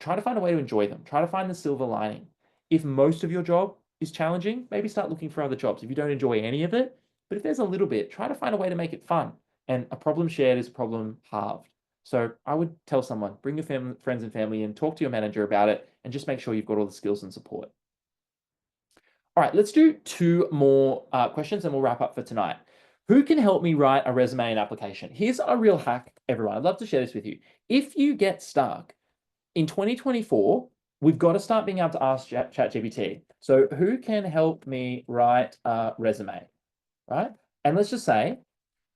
try to find a way to enjoy them. Try to find the silver lining. If most of your job is challenging, maybe start looking for other jobs. If you don't enjoy any of it, but if there's a little bit, try to find a way to make it fun. And a problem shared is a problem halved. So I would tell someone, bring your friends and family in, talk to your manager about it, and just make sure you've got all the skills and support. All right, let's do two more questions and we'll wrap up for tonight. Who can help me write a resume and application? Here's a real hack, everyone. I'd love to share this with you. If you get stuck in 2024, we've got to start being able to ask ChatGPT. So who can help me write a resume, right? And let's just say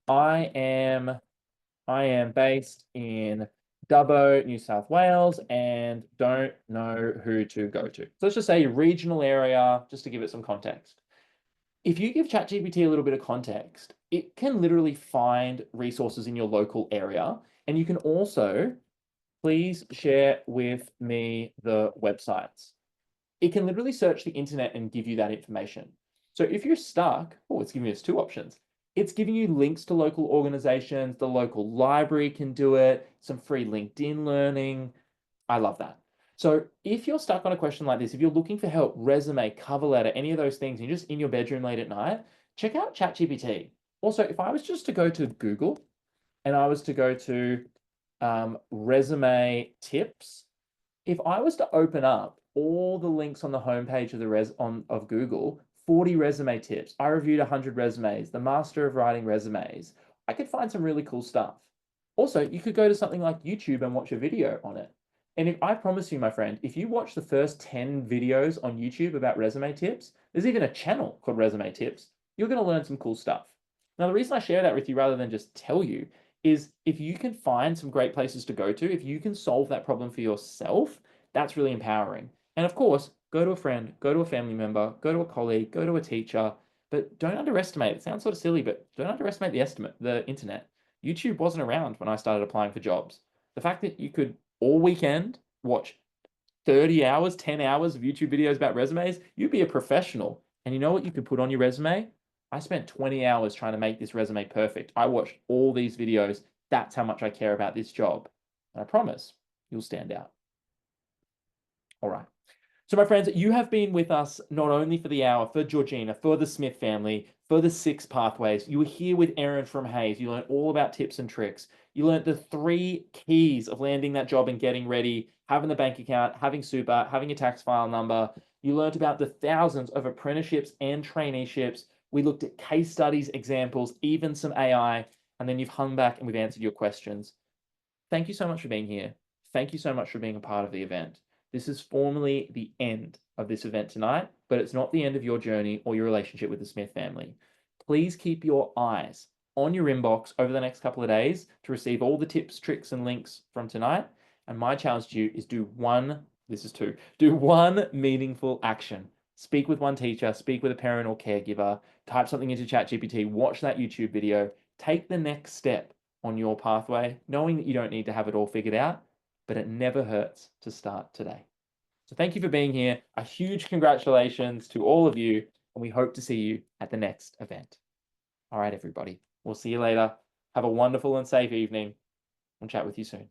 I am based in Dubbo, New South Wales, and don't know who to go to. So let's just say regional area, just to give it some context. If you give ChatGPT a little bit of context, it can literally find resources in your local area. And you can also, please share with me the websites. It can literally search the internet and give you that information. So if you're stuck, it's giving us two options. It's giving you links to local organizations, the local library can do it, some free LinkedIn learning. I love that. So if you're stuck on a question like this, if you're looking for help, resume, cover letter, any of those things, and you're just in your bedroom late at night, check out ChatGPT. Also, if I was just to go to Google and I was to go to resume tips, if I was to open up all the links on the homepage of of Google, 40 resume tips, I reviewed 100 resumes, the master of writing resumes, I could find some really cool stuff. Also, you could go to something like YouTube and watch a video on it. And I promise you, my friend, if you watch the first 10 videos on YouTube about resume tips, there's even a channel called Resume Tips, you're going to learn some cool stuff. Now, the reason I share that with you rather than just tell you is if you can find some great places to go to, if you can solve that problem for yourself, that's really empowering. And of course, go to a friend, go to a family member, go to a colleague, go to a teacher, but don't underestimate, it sounds sort of silly, but don't underestimate the internet. YouTube wasn't around when I started applying for jobs. The fact that you could all weekend watch 30 hours, 10 hours of YouTube videos about resumes, you'd be a professional. And you know what you could put on your resume? I spent 20 hours trying to make this resume perfect. I watched all these videos. That's how much I care about this job. And I promise you'll stand out. All right. So my friends, you have been with us not only for the hour, for Georgina, for the Smith family, for the 6 pathways. You were here with Erin from Hayes. You learned all about tips and tricks. You learned the 3 keys of landing that job and getting ready, having the bank account, having super, having a tax file number. You learned about the thousands of apprenticeships and traineeships. We looked at case studies, examples, even some AI, and then you've hung back and we've answered your questions. Thank you so much for being here. Thank you so much for being a part of the event. This is formally the end of this event tonight, but it's not the end of your journey or your relationship with the Smith family. Please keep your eyes on your inbox over the next couple of days to receive all the tips, tricks, and links from tonight. And my challenge to you is do one meaningful action. Speak with one teacher, speak with a parent or caregiver, type something into ChatGPT, watch that YouTube video, take the next step on your pathway, knowing that you don't need to have it all figured out, but it never hurts to start today. So thank you for being here. A huge congratulations to all of you, and we hope to see you at the next event. All right, everybody. We'll see you later. Have a wonderful and safe evening. We'll chat with you soon.